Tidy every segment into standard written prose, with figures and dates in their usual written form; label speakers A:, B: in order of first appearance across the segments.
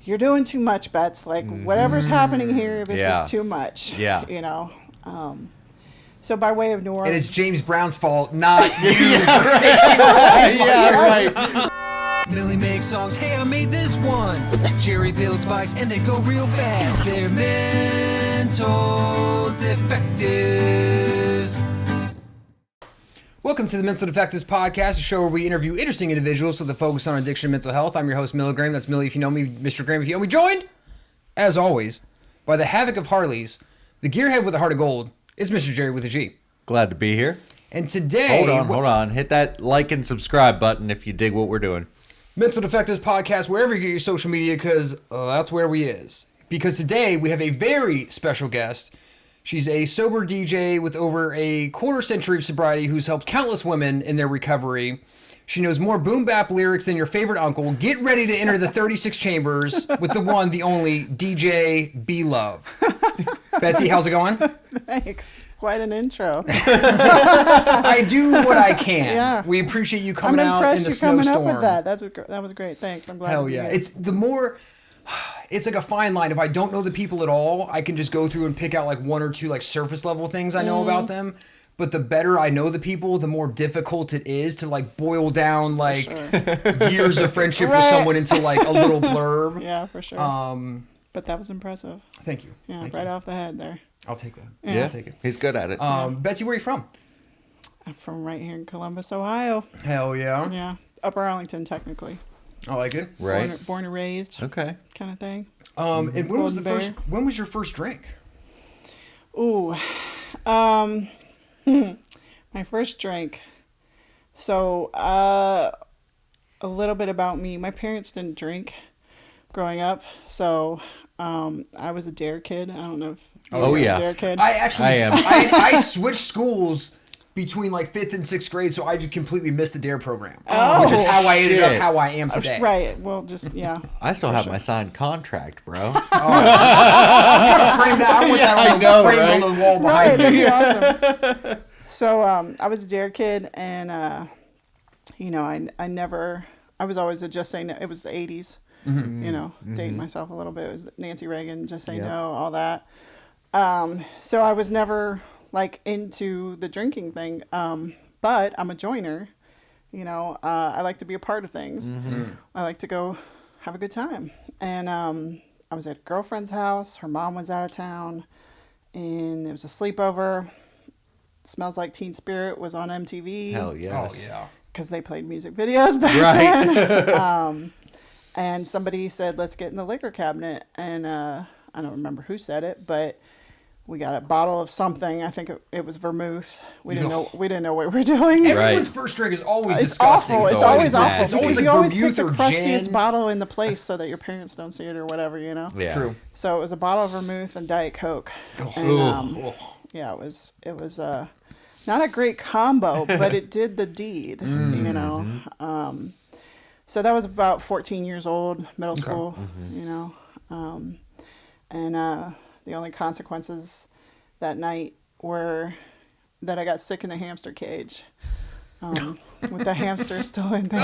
A: you're doing too much, Bets. Like, whatever's happening here, this is too much.
B: Yeah.
A: You know? So by way of New Orleans.
C: And it's James Brown's fault, not you.
B: Right.
D: Millie makes songs, hey, I made this one. Jerry builds bikes and they go real fast. They're mental defectives.
C: Welcome to the Mental Defectives podcast, a show where we interview interesting individuals with a focus on addiction and mental health. I'm your host, Millie Graham. That's Millie if you know me, Mr. Graham if you know me. Joined, as always, by the havoc of Harleys, the gearhead with a heart of gold. It's Mr. Jerry with a G.
B: Glad to be here.
C: And today...
B: Hold on. Hit that like and subscribe button if you dig what we're doing.
C: Mental Defectives podcast, wherever you get your social media, because that's where we is. Because today we have a very special guest. She's a sober DJ with over a quarter century of sobriety who's helped countless women in their recovery. She knows more boom bap lyrics than your favorite uncle. Get ready to enter the 36 chambers with the one, the only DJ B Love. Betsy, how's it going?
A: Thanks. Quite an intro.
C: I do what I can.
A: Yeah.
C: We appreciate you coming out in the snowstorm.
A: I'm impressed you coming up with that. That was great. Thanks. I'm glad.
C: Hell yeah. It's like a fine line. If I don't know the people at all, I can just go through and pick out like one or two like surface level things I know about them. But the better I know the people, the more difficult it is to like boil down like years of friendship with someone into like a little blurb.
A: Yeah, for sure. But that was impressive.
C: Thank you.
A: Yeah,
C: Thank
A: right
C: you.
A: off the head there.
C: I'll take that.
B: Yeah,
C: I'll take it.
B: He's good at it.
C: Betsy, where are you from?
A: I'm from right here in Columbus, Ohio.
C: Hell yeah.
A: Yeah, Upper Arlington, technically.
C: I like it.
B: Right.
A: Born and raised.
B: Okay.
A: Kind of thing.
C: And when was
A: Golden
C: when was your first drink?
A: Ooh, my first drink. So, a little bit about me. My parents didn't drink growing up, so I was a dare kid. I don't know if you were a dare kid.
C: I actually
B: I am.
C: I switched schools between like 5th and 6th grade, so I just completely missed the dare program, which is how I ended up how I am today.
A: Right. Well, just yeah.
B: I still have my signed contract, bro.
C: I'm gonna frame that. I want that on the frame on the wall
A: Right,
C: behind me.
A: that'd be awesome. So I was a dare kid, and you know, I was always a just say no. It was the 80s. You know, dating myself a little bit. It was Nancy Reagan, just say no, all that. So I was never like into the drinking thing. But I'm a joiner. You know, I like to be a part of things. I like to go have a good time. And I was at a girlfriend's house. Her mom was out of town, and it was a sleepover. Smells Like Teen Spirit was on MTV.
B: Hell yes.
C: Oh yeah.
A: Because they played music videos back then. And somebody said, let's get in the liquor cabinet. And I don't remember who said it, but we got a bottle of something. I think it was vermouth. We didn't know what we were doing.
C: Everyone's first drink is always
A: It's
C: disgusting.
A: awful. It's always awful.
C: It's always
A: Because
C: like
A: you always pick
C: vermouth
A: the
C: or
A: crustiest
C: gin.
A: bottle in the place so that your parents don't see it or whatever, you know?
B: Yeah.
C: True.
A: So it was a bottle of vermouth and Diet Coke. And, yeah, it was not a great combo, but it did the deed, you know. So that was about 14 years old, middle school, you know. And the only consequences that night were that I got sick in the hamster cage. With the hamster still in there.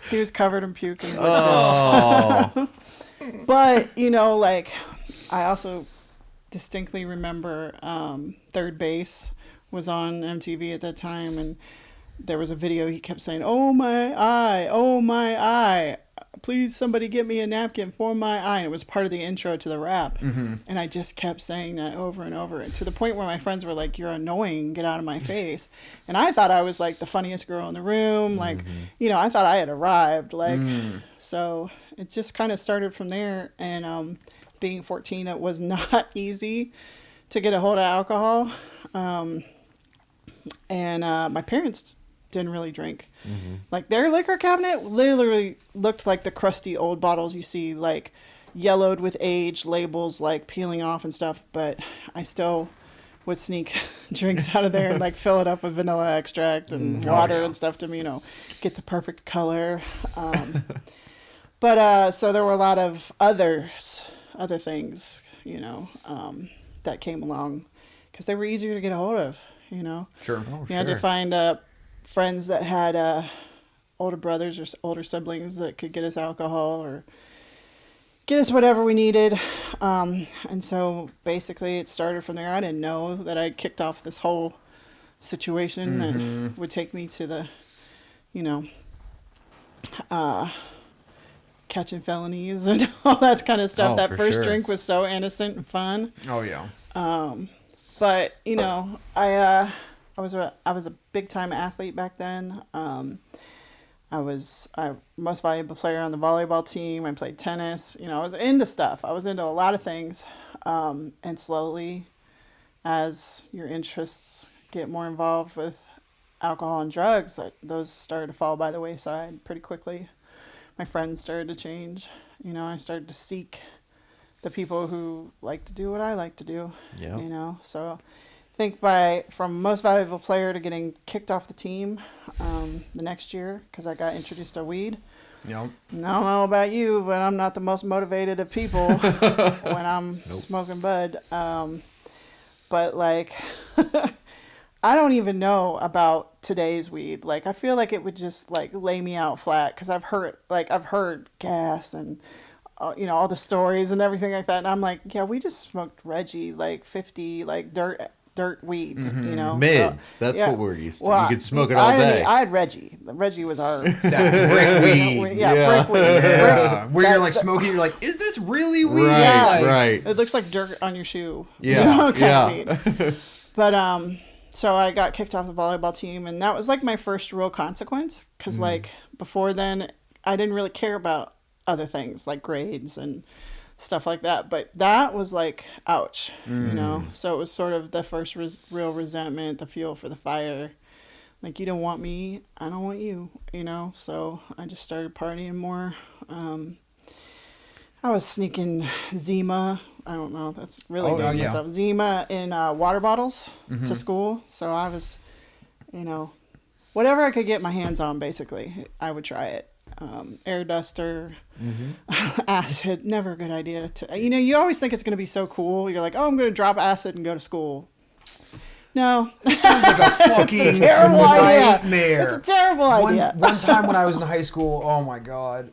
A: He was covered in puke and wood chips. But, you know, like, I also distinctly remember Third Base was on MTV at that time, and there was a video he kept saying, oh my eye, please somebody get me a napkin for my eye. And it was part of the intro to the rap. And I just kept saying that over and over, and to the point where my friends were like, you're annoying, get out of my face. And I thought I was like the funniest girl in the room, like, you know, I thought I had arrived, like, so it just kind of started from there. And being 14, it was not easy to get a hold of alcohol. And my parents didn't really drink. Like, their liquor cabinet literally looked like the crusty old bottles you see, like yellowed with age, labels like peeling off and stuff. But I still would sneak drinks out of there and like fill it up with vanilla extract and water and stuff to, you know, get the perfect color. But so there were a lot of other things, you know, that came along because they were easier to get a hold of, you know.
C: Sure.
A: You had to find friends that had older brothers or older siblings that could get us alcohol or get us whatever we needed. And so basically it started from there. I didn't know that I kicked off this whole situation that would take me to the, you know, catching felonies and all that kind of stuff. That first drink was so innocent and fun.
C: Oh yeah.
A: But you know, I was a big time athlete back then. I was most valuable player on the volleyball team. I played tennis. You know, I was into stuff. I was into a lot of things. And slowly, as your interests get more involved with alcohol and drugs, those started to fall by the wayside pretty quickly. My friends started to change. You know, I started to seek the people who like to do what I like to do. Yeah. You know, so I think from most valuable player to getting kicked off the team the next year because I got introduced to weed.
C: Yep.
A: I don't know about you, but I'm not the most motivated of people when I'm smoking bud. But like, I don't even know about today's weed. Like, I feel like it would just like lay me out flat because I've heard gas and you know, all the stories and everything like that. And I'm like, yeah, we just smoked Reggie, like 50, like dirt weed, you know.
B: Mids.
A: So,
B: that's
A: yeah.
B: what we're used to.
A: Well,
B: you could smoke it all day.
A: I had Reggie. Reggie was our
C: That brick weed.
A: brick weed.
C: Yeah. Where you're like smoking, you're like, is this really weed?
B: Right,
A: Yeah.
C: Like,
B: right.
A: It looks like dirt on your shoe.
B: Yeah,
A: You know, kind
B: yeah.
A: of weed. But so I got kicked off the volleyball team, and that was like my first real consequence. Because like before then, I didn't really care about other things like grades and stuff like that. But that was like, ouch, you know? So it was sort of the first real resentment, the fuel for the fire. Like, you don't want me, I don't want you, you know? So I just started partying more. I was sneaking Zima. I don't know. That's really dating myself. Zima in water bottles to school. So I was, you know, whatever I could get my hands on, basically, I would try it. Air duster, acid, never a good idea. You know, you always think it's going to be so cool. You're like, oh, I'm going to drop acid and go to school. No.
C: It sounds like a fucking
A: it's a terrible
C: nightmare.
A: Idea. It's a terrible idea.
C: One time when I was in high school, oh my God.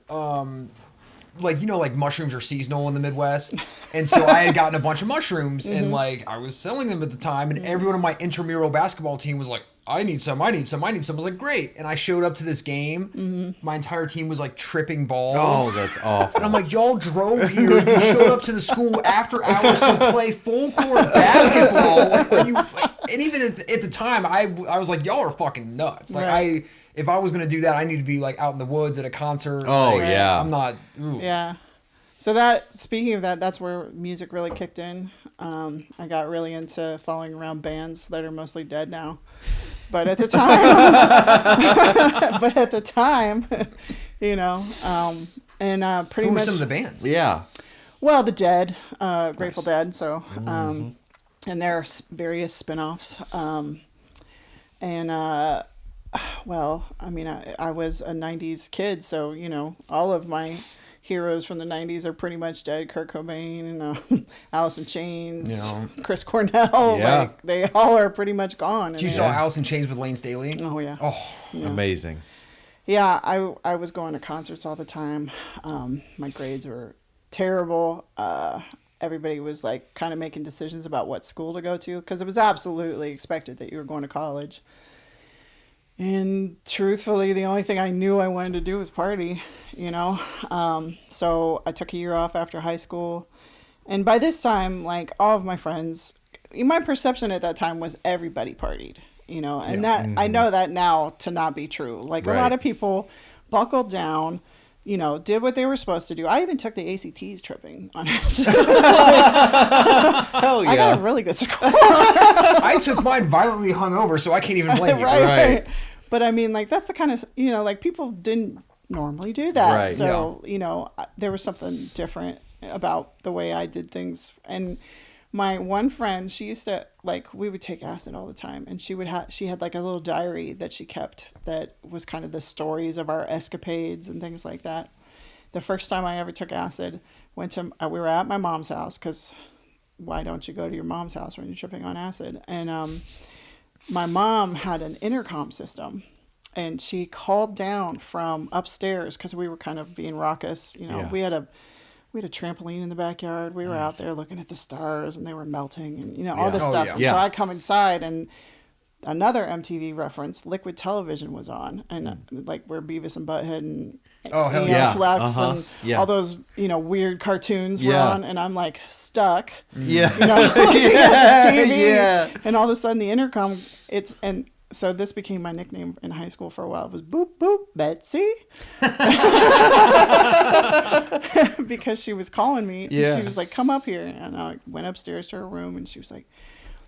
C: Like, you know, like mushrooms are seasonal in the Midwest. And so I had gotten a bunch of mushrooms and like I was selling them at the time. And everyone on my intramural basketball team was like, I need some. I was like, great. And I showed up to this game. My entire team was like tripping balls.
B: Oh, that's awful.
C: And I'm like, y'all drove here. You showed up to the school after hours to play full court basketball. And even at the time, I was like, y'all are fucking nuts. Like if I was going to do that, I need to be like out in the woods at a concert.
B: Oh,
C: like,
B: yeah.
C: I'm not. Ooh.
A: Yeah. So speaking of that, that's where music really kicked in. I got really into following around bands that are mostly dead now. But at the time, you know, and pretty
C: Who were
A: much
C: some of the bands?
B: Yeah.
A: Well, the Dead, Grateful Dead. So, and there are various spinoffs. Well, I mean, I was a 90s kid, so, you know, all of my heroes from the 90s are pretty much dead. Kurt Cobain, Alice in Chains,
C: You know.
A: Chris Cornell.
B: Yeah.
A: Like, they all are pretty much gone.
C: You saw Alice in Chains with Lane Staley?
A: Oh, yeah.
C: Oh,
A: Yeah.
B: Amazing.
A: Yeah, I was going to concerts all the time. My grades were terrible. Everybody was like kind of making decisions about what school to go to because it was absolutely expected that you were going to college. And truthfully, the only thing I knew I wanted to do was party, you know? So I took a year off after high school. And by this time, like all of my friends, my perception at that time was everybody partied, you know? And I know that now to not be true. Like a lot of people buckled down, you know, did what they were supposed to do. I even took the ACTs tripping on acid.
B: Hell yeah.
A: I got a really good score.
C: I took mine violently hungover, so I can't even blame you.
B: Right.
A: But I mean, like, that's the kind of, you know, like people didn't normally do that.
B: Right.
A: So, you know, there was something different about the way I did things. And my one friend, she used to, like, we would take acid all the time. And she had like a little diary that she kept that was kind of the stories of our escapades and things like that. The first time I ever took acid, we were at my mom's house because why don't you go to your mom's house when you're tripping on acid? And my mom had an intercom system, and she called down from upstairs because we were kind of being raucous. You know,
B: Yeah.
A: we had a trampoline in the backyard. We were out there looking at the stars, and they were melting, and you know all
B: Yeah.
A: this
C: Oh,
A: stuff.
C: yeah.
A: And
B: Yeah.
A: so I come inside, and another MTV reference, Liquid Television, was on, and like where Beavis and Butthead and
C: Oh, hell
B: yeah.
A: Flex
B: Uh-huh.
A: and
B: Yeah.
A: all those weird cartoons were
B: Yeah.
A: on, and I'm like stuck.
B: Yeah.
A: Looking at the TV,
B: Yeah.
A: and all of a sudden the intercom, and so this became my nickname in high school for a while. It was Boop Boop Betsy. Because she was calling me.
B: Yeah.
A: And she was like, come up here. And I went upstairs to her room, and she was like,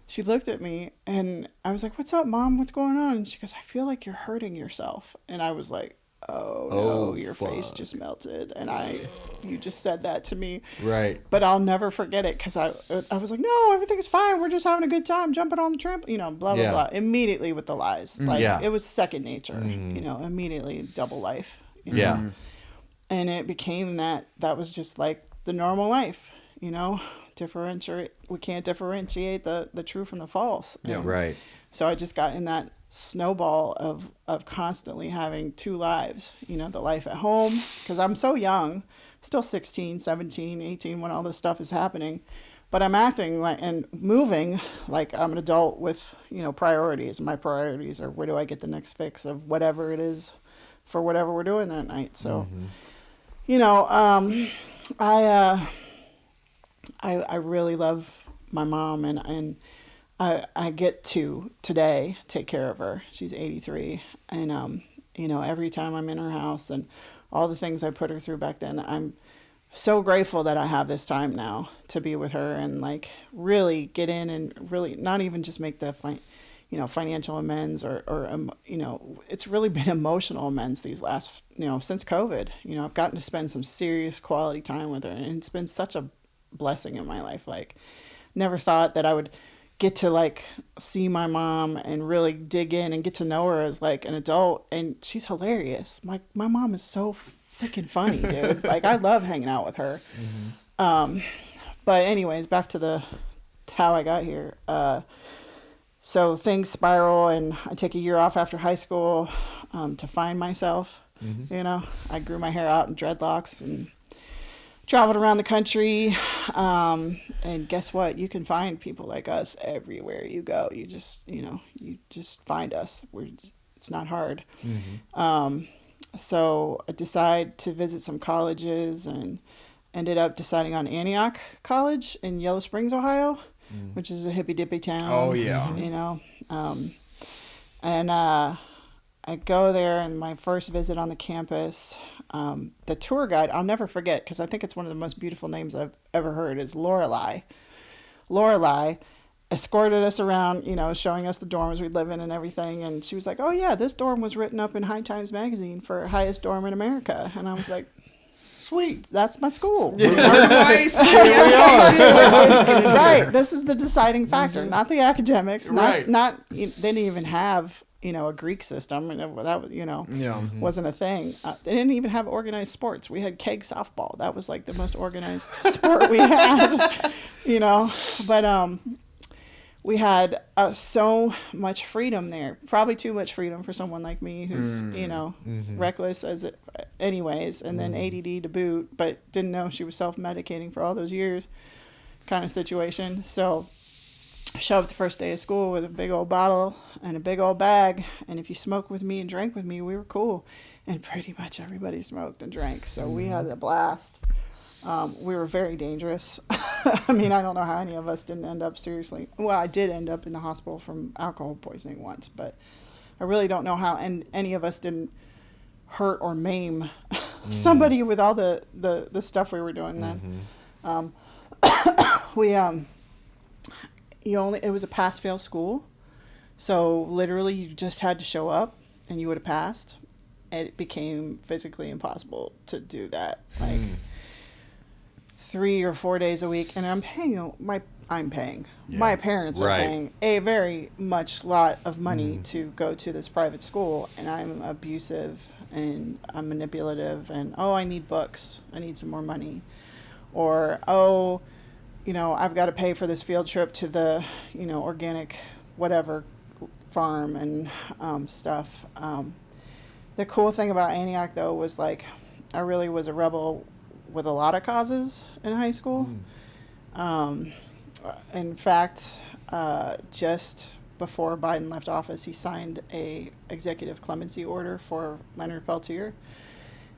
A: she looked at me, and I was like, what's up, Mom? What's going on? And she goes, I feel like you're hurting yourself. And I was like, oh no,
B: Oh,
A: your face
B: fuck.
A: just melted. And you just said that to me.
B: Right.
A: But I'll never forget it because I was like, no, everything's fine. We're just having a good time jumping on the trampoline, blah, blah,
B: Yeah.
A: blah. Immediately with the lies. Like,
B: Yeah.
A: it was second nature, immediately double life. you know?
B: Yeah.
A: And it became that was just like the normal life, we can't differentiate the true from the false.
C: Yeah.
A: And
B: Right.
A: so I just got in that snowball of constantly having two lives, the life at home, because I'm so young, still 16, 17, 18 when all this stuff is happening, but I'm acting like and moving like I'm an adult with, priorities. My priorities are where do I get the next fix of whatever it is for whatever we're doing that night. So, I really love my mom, and I get to today take care of her. She's 83, and every time I'm in her house and all the things I put her through back then, I'm so grateful that I have this time now to be with her and like really get in and really not even just make the financial amends or it's really been emotional amends these last since COVID. I've gotten to spend some serious quality time with her, and it's been such a blessing in my life. Like, never thought that I would get to like see my mom and really dig in and get to know her as like an adult, and she's hilarious. My mom is so freaking funny, dude. Like, I love hanging out with her. But anyways, back to how I got here. So things spiral, and I take a year off after high school to find myself. I grew my hair out in dreadlocks and traveled around the country. And guess what? You can find people like us everywhere you go. You just find us. It's not hard. So I decided to visit some colleges and ended up deciding on Antioch College in Yellow Springs, Ohio, which is a hippy dippy town.
C: Oh, yeah.
A: And I go there, and my first visit on the campus, the tour guide, I'll never forget, because I think it's one of the most beautiful names I've ever heard, is Lorelei. Lorelei escorted us around, showing us the dorms we'd live in and everything. And she was like, oh, yeah, this dorm was written up in High Times Magazine for highest dorm in America. And I was like, sweet, that's my school.
C: Nice.
A: Right. This is the deciding factor, not the academics.
B: Right.
A: Not they didn't even have, a Greek system. And that was, wasn't a thing. They didn't even have organized sports. We had keg softball. That was like the most organized sport we had, But we had so much freedom there. Probably too much freedom for someone like me who's, reckless anyways, and then ADD to boot, but didn't know she was self-medicating for all those years kind of situation. So I showed up the first day of school with a big old bottle and a big old bag. And if you smoked with me and drank with me, we were cool. And pretty much everybody smoked and drank. So we had a blast. We were very dangerous. I mean, I don't know how any of us didn't end up seriously. Well, I did end up in the hospital from alcohol poisoning once, but I really don't know how any of us didn't hurt or maim somebody with all the stuff we were doing then. It was a pass-fail school. So literally you just had to show up and you would have passed. It became physically impossible to do that. Like 3 or 4 days a week, and I'm paying. My parents are
B: Right.
A: paying a very much lot of money to go to this private school, and I'm abusive and I'm manipulative, and I need books, I need some more money, or I've got to pay for this field trip to the organic whatever farm and stuff. The cool thing about Antioch, though, was like I really was a rebel with a lot of causes in high school. In fact, just before Biden left office, he signed a executive clemency order for Leonard Peltier.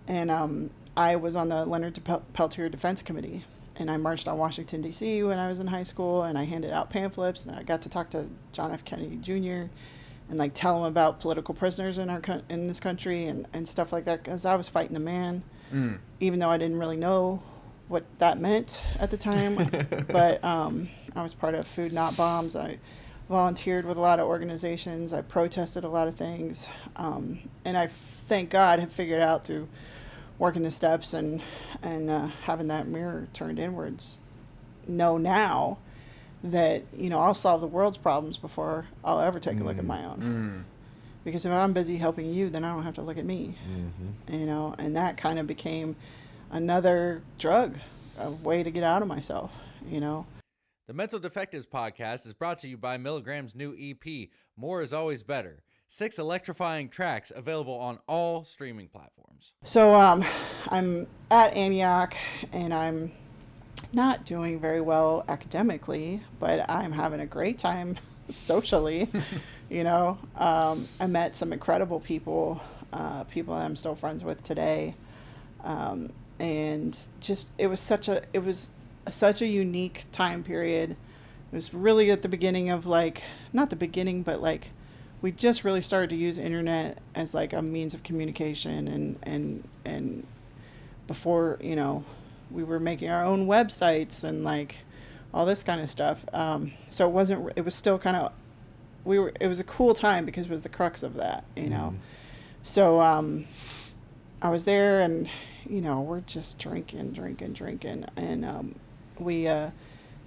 A: And I was on the Leonard Peltier Defense Committee. And I marched on Washington, D.C. when I was in high school. And I handed out pamphlets. And I got to talk to John F. Kennedy Jr. and like tell him about political prisoners in this country and stuff like that. Because I was fighting the man, even though I didn't really know what that meant at the time. But I was part of Food Not Bombs. I volunteered with a lot of organizations. I protested a lot of things. And I, thank God, have figured out through working the steps and having that mirror turned inwards, know now that, you know, I'll solve the world's problems before I'll ever take a look at my own. Because if I'm busy helping you, then I don't have to look at me. You know, and that kind of became another drug, a way to get out of myself, you know.
B: The Mental Defectives podcast is brought to you by Milligram's new EP, More Is Always Better. 6 electrifying tracks available on all streaming platforms.
A: So I'm at Antioch, and I'm not doing very well academically, but I'm having a great time socially. You know, I met some incredible people, people that I'm still friends with today. And just, it was such a unique time period. It was really at the beginning of like, not the beginning, but like, we just really started to use internet as like a means of communication and before, you know, we were making our own websites and like all this kind of stuff. So it was still kind of, it was a cool time because it was the crux of that, you know? So, I was there and, you know, we're just drinking. And, we,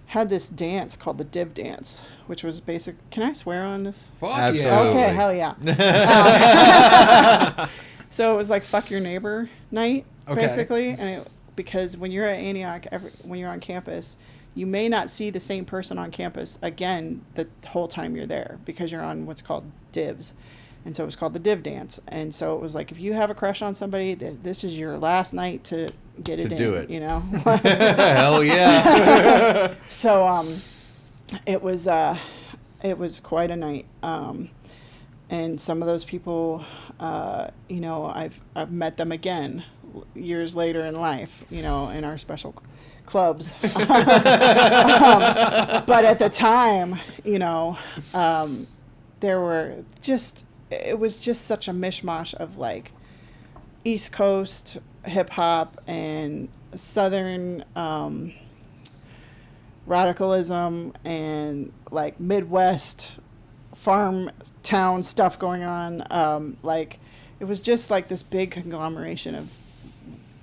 A: had this dance called the Div Dance, which was basic. Can I swear on this?
C: Fuck
B: Absolutely.
C: yeah.
A: Okay, hell yeah. So it was like fuck your neighbor night, basically. And because when you're at Antioch, when you're on campus, you may not see the same person on campus again the whole time you're there because you're on what's called divs. And so it was called the Div Dance. And so it was like, if you have a crush on somebody, this is your last night to get it in,
B: do it.
A: you know?
B: Hell yeah.
A: So it was quite a night. And some of those people, you know, I've met them again years later in life, you know, in our special clubs. But at the time, you know, it was just such a mishmash of like East Coast hip hop and Southern radicalism and like Midwest farm town stuff going on. Like it was just like this big conglomeration of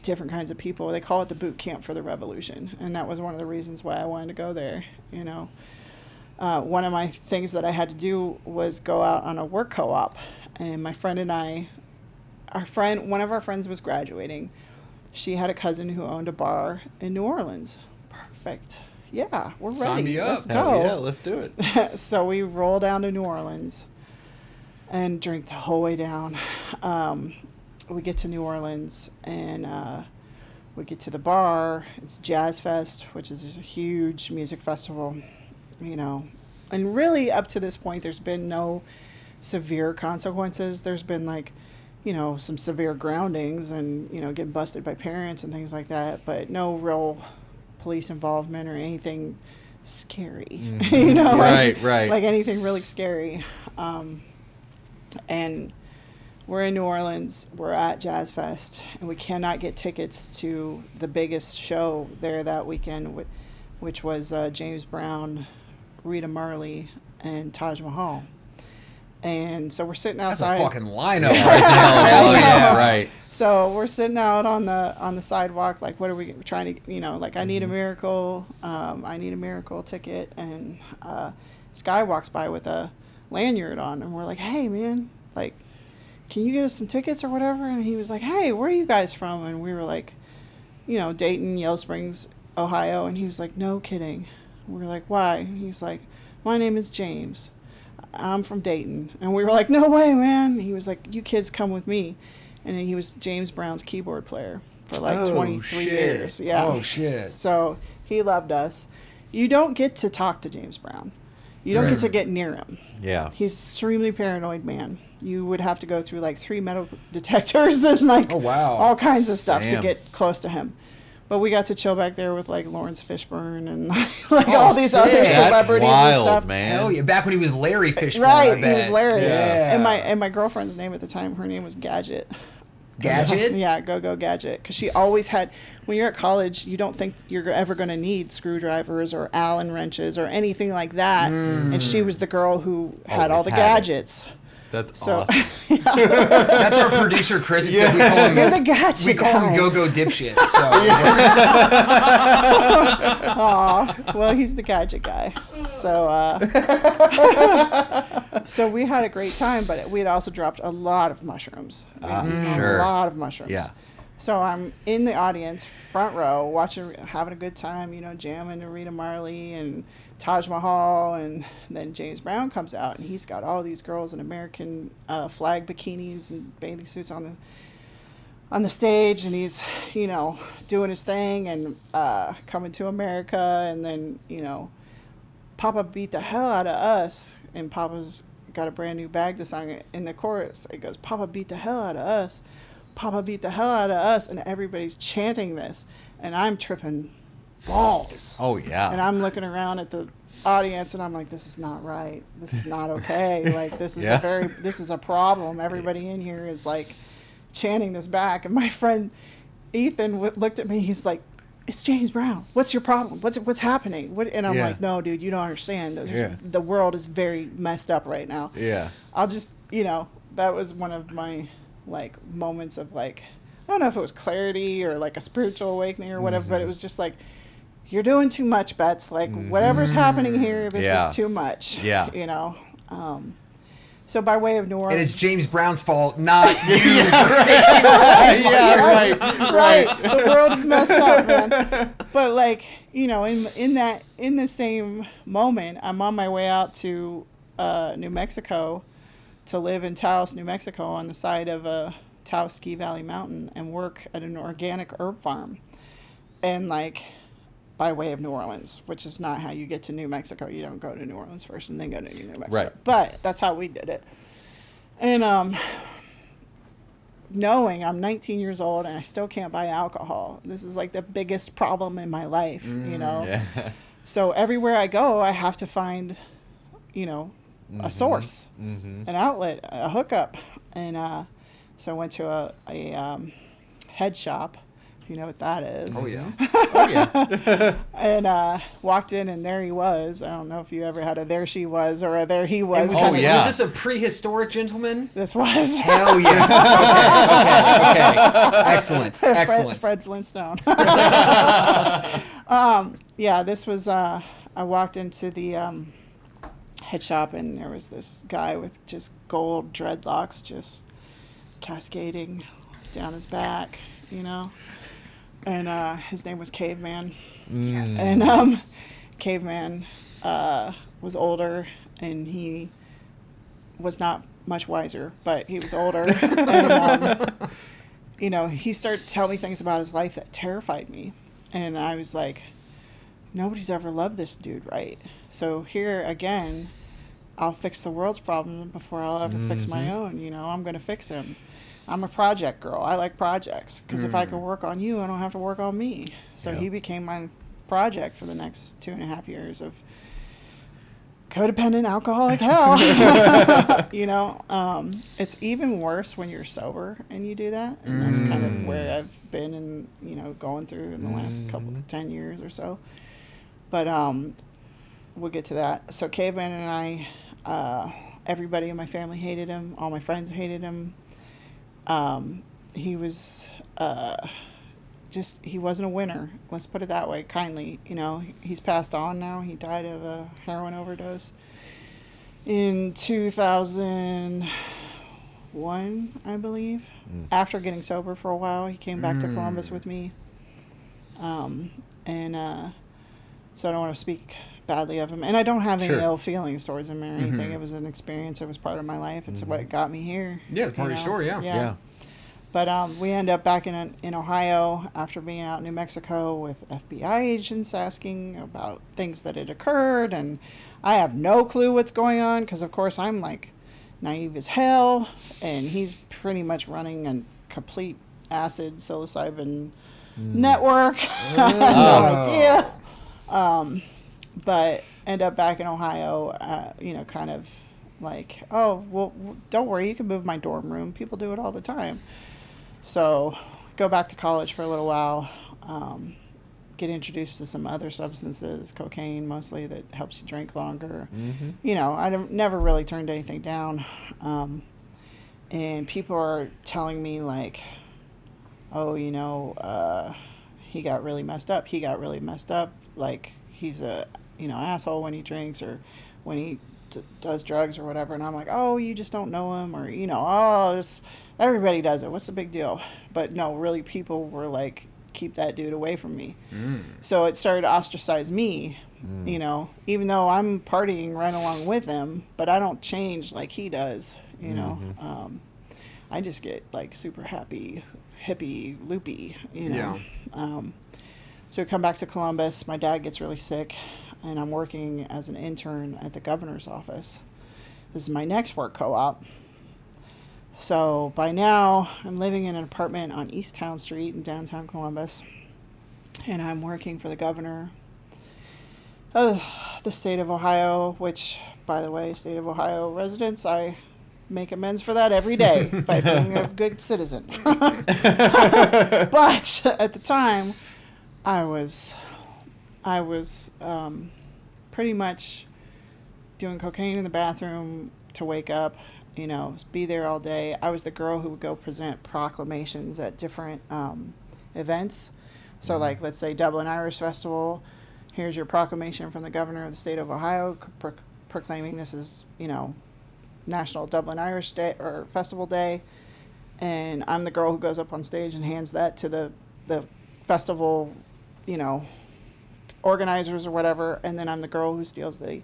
A: different kinds of people. They call it the boot camp for the revolution, and that was one of the reasons why I wanted to go there, you know. One of my things that I had to do was go out on a work co-op, and my friend and I, one of our friends was graduating. She had a cousin who owned a bar in New Orleans. Perfect. Yeah, we're ready.
C: Sign me up.
A: Let's
B: Hell
A: go.
B: yeah, let's do it.
A: So we roll down to New Orleans and drink the whole way down. We get to New Orleans and we get to the bar. It's Jazz Fest, which is a huge music festival, you know. And really up to this point, there's been no severe consequences. There's been like, you know, some severe groundings and, you know, getting busted by parents and things like that, but no real police involvement or anything scary, you know,
B: right.
A: like anything really scary. And we're in New Orleans, we're at Jazz Fest, and we cannot get tickets to the biggest show there that weekend, which was James Brown, Rita Marley, and Taj Mahal. And so we're sitting outside.
C: That's a fucking lineup right there.
B: Hell yeah, right.
A: So we're sitting out on the sidewalk, like, what are we trying to, you know, like, I need a miracle ticket. And this guy walks by with a lanyard on, and we're like, hey, man, like, can you get us some tickets or whatever? And he was like, hey, where are you guys from? And we were like, you know, Dayton, Yellow Springs, Ohio. And he was like, no kidding. We were like, why? And he's like, my name is James. I'm from Dayton. And we were like, no way, man. He was like, you kids come with me. and he was James Brown's keyboard player for like 23 years. Yeah.
C: Oh shit.
A: So he loved us. You don't get to talk to James Brown. You don't get to get near him.
B: Yeah.
A: He's extremely paranoid man. You would have to go through like 3 metal detectors and like all kinds of stuff to get close to him. But we got to chill back there with like Lawrence Fishburne and like all these other celebrities
B: wild,
A: and stuff.
B: Man.
C: Hell yeah! Back when he was Larry Fishburne.
A: Right,
C: I bet.
A: he was Larry.
C: Yeah.
A: And my girlfriend's name at the time, her name was Gadget.
C: Gadget?
A: Yeah, Go Gadget. Because she always had, when you're at college, you don't think you're ever going to need screwdrivers or Allen wrenches or anything like that. And she was the girl who had all the gadgets.
B: That's
A: So,
B: awesome.
C: That's our producer Chris. Except we call him
A: You're the gadget
C: we call
A: guy.
C: him Go Dipshit. So
A: Aw, well, he's the gadget guy. So, so we had a great time, but we had also dropped a lot of mushrooms.
B: Sure.
A: A lot of mushrooms.
B: Yeah.
A: So I'm in the audience, front row, watching, having a good time, jamming to Rita Marley and Taj Mahal, and then James Brown comes out, and he's got all these girls in American flag bikinis and bathing suits on the stage, and he's doing his thing and coming to America, and then Papa beat the hell out of us, and Papa's got a brand new bag to sing in the chorus. It goes, Papa beat the hell out of us, Papa beat the hell out of us, and everybody's chanting this, and I'm tripping balls.
B: Oh yeah.
A: And I'm looking around at the audience, and I'm like, this is not right. This is not okay. Like, this is this is a problem. Everybody in here is like chanting this back. And my friend Ethan looked at me. He's like, it's James Brown. What's your problem? What's happening? And I'm like, no, dude, you don't understand. The world is very messed up right now.
B: Yeah.
A: I'll just, that was one of my like moments of like, I don't know if it was clarity or like a spiritual awakening or whatever, but it was just like, you're doing too much, Bets. Like, whatever's happening here, this is too much.
B: Yeah.
A: So by way of New Orleans.
C: and it's James Brown's fault, not you.
A: Right. The world is messed up, man. But like, in the same moment, I'm on my way out to New Mexico to live in Taos, New Mexico, on the side of Taos Ski Valley Mountain, and work at an organic herb farm. And like, by way of New Orleans, which is not how you get to New Mexico. You don't go to New Orleans first and then go to New Mexico.
B: Right.
A: But that's how we did it. And knowing I'm 19 years old and I still can't buy alcohol, this is like the biggest problem in my life,
B: Yeah.
A: So everywhere I go, I have to find, a source, an outlet, a hookup. And so I went to a head shop. You know what that is.
C: Oh yeah.
B: Oh yeah.
A: And walked in, and there he was. I don't know if you ever had a there she was or a there he was.
C: Was
B: yeah.
C: this a prehistoric gentleman?
A: This was.
C: Hell yes. Okay. Excellent.
A: Fred Flintstone. Yeah, this was, I walked into the head shop, and there was this guy with just gold dreadlocks just cascading down his back, And his name was Caveman.
C: Yes.
A: And Caveman was older, and he was not much wiser, but he was older. And, he started to tell me things about his life that terrified me. And I was like, nobody's ever loved this dude right. So here again, I'll fix the world's problem before I'll ever fix my own. I'm going to fix him. I'm a project girl. I like projects because if I can work on you, I don't have to work on me. So he became my project for the next 2.5 years of codependent alcoholic hell. It's even worse when you're sober and you do that. And that's kind of where I've been going through in the last 10 years or so. But we'll get to that. So Caveman and I, everybody in my family hated him. All my friends hated him. He was he wasn't a winner. Let's put it that way, kindly. He's passed on now. He died of a heroin overdose in 2001, I believe. After getting sober for a while, he came back to Columbus with me. So I don't want to speak badly of him. And I don't have any ill feelings towards him or anything. It was an experience. It was part of my life. It's what got me here.
C: Yeah, it's part of your story, yeah.
A: But we end up back in Ohio after being out in New Mexico with FBI agents asking about things that had occurred, and I have no clue what's going on because, of course, I'm like naive as hell, and he's pretty much running a complete acid psilocybin network. I have no idea. But end up back in Ohio, kind of like, oh, well, don't worry, you can move my dorm room. People do it all the time. So go back to college for a little while, get introduced to some other substances, cocaine mostly, that helps you drink longer. I never really turned anything down. And people are telling me like, oh, he got really messed up. He got really messed up. Like he's a, asshole when he drinks or when he does drugs or whatever. And I'm like, oh, you just don't know him, or, everybody does it. What's the big deal? But no, really, people were like, keep that dude away from me. So it started to ostracize me, even though I'm partying right along with him, but I don't change like he does, I just get like super happy, hippie, loopy, So we come back to Columbus. My dad gets really sick, and I'm working as an intern at the governor's office. This is my next work co-op. So by now, I'm living in an apartment on East Town Street in downtown Columbus, and I'm working for the governor of the state of Ohio, which, by the way, state of Ohio residents, I make amends for that every day by being a good citizen. But at the time, I was pretty much doing cocaine in the bathroom to wake up, be there all day. I was the girl who would go present proclamations at different events. So like, let's say Dublin Irish Festival, here's your proclamation from the governor of the state of Ohio proclaiming this is, National Dublin Irish Day or Festival Day. And I'm the girl who goes up on stage and hands that to the festival, organizers or whatever. And then I'm the girl who steals the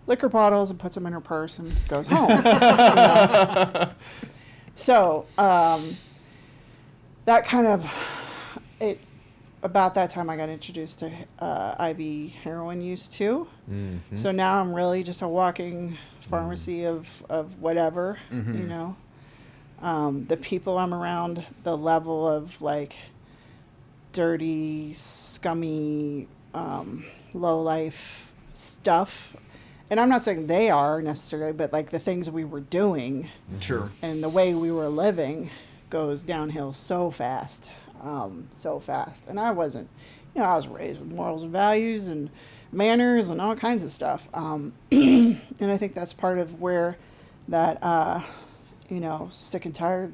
A: liquor bottles and puts them in her purse and goes home. So that kind of about that time I got introduced to IV heroin use too. So now I'm really just a walking pharmacy of whatever, the people I'm around, the level of like dirty, scummy, low life stuff. And I'm not saying they are necessarily, but like the things we were doing,
C: sure,
A: and the way we were living goes downhill so fast. And I wasn't, I was raised with morals and values and manners and all kinds of stuff. And I think that's part of where that, sick and tired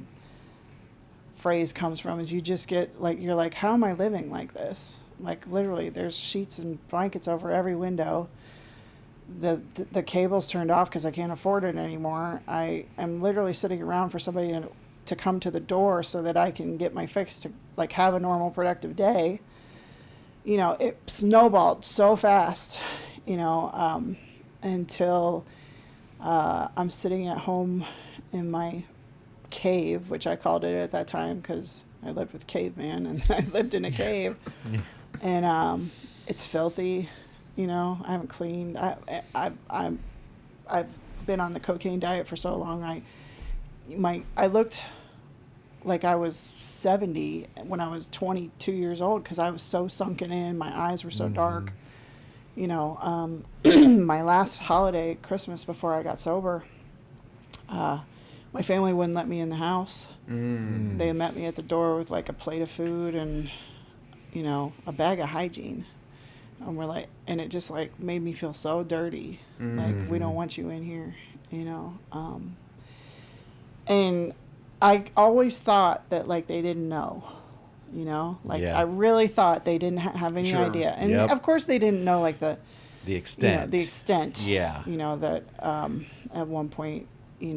A: phrase comes from, is you just get like, you're like, how am I living like this? Like literally there's sheets and blankets over every window. The cable's turned off because I can't afford it anymore. I am literally sitting around for somebody to come to the door so that I can get my fix to like have a normal productive day. It snowballed so fast, until I'm sitting at home in my cave, which I called it at that time because I lived with caveman and I lived in a cave. And it's filthy. I haven't cleaned. I've been on the cocaine diet for so long. I looked like I was 70 when I was 22 years old because I was so sunken in. My eyes were so dark. My last holiday, Christmas, before I got sober, my family wouldn't let me in the house. They met me at the door with like a plate of food and, a bag of hygiene. And we're like, and it just like made me feel so dirty. Like, we don't want you in here, and I always thought that like they didn't know, I really thought they didn't have any idea. And of course they didn't know like the extent.
B: Yeah.
A: That at one point, we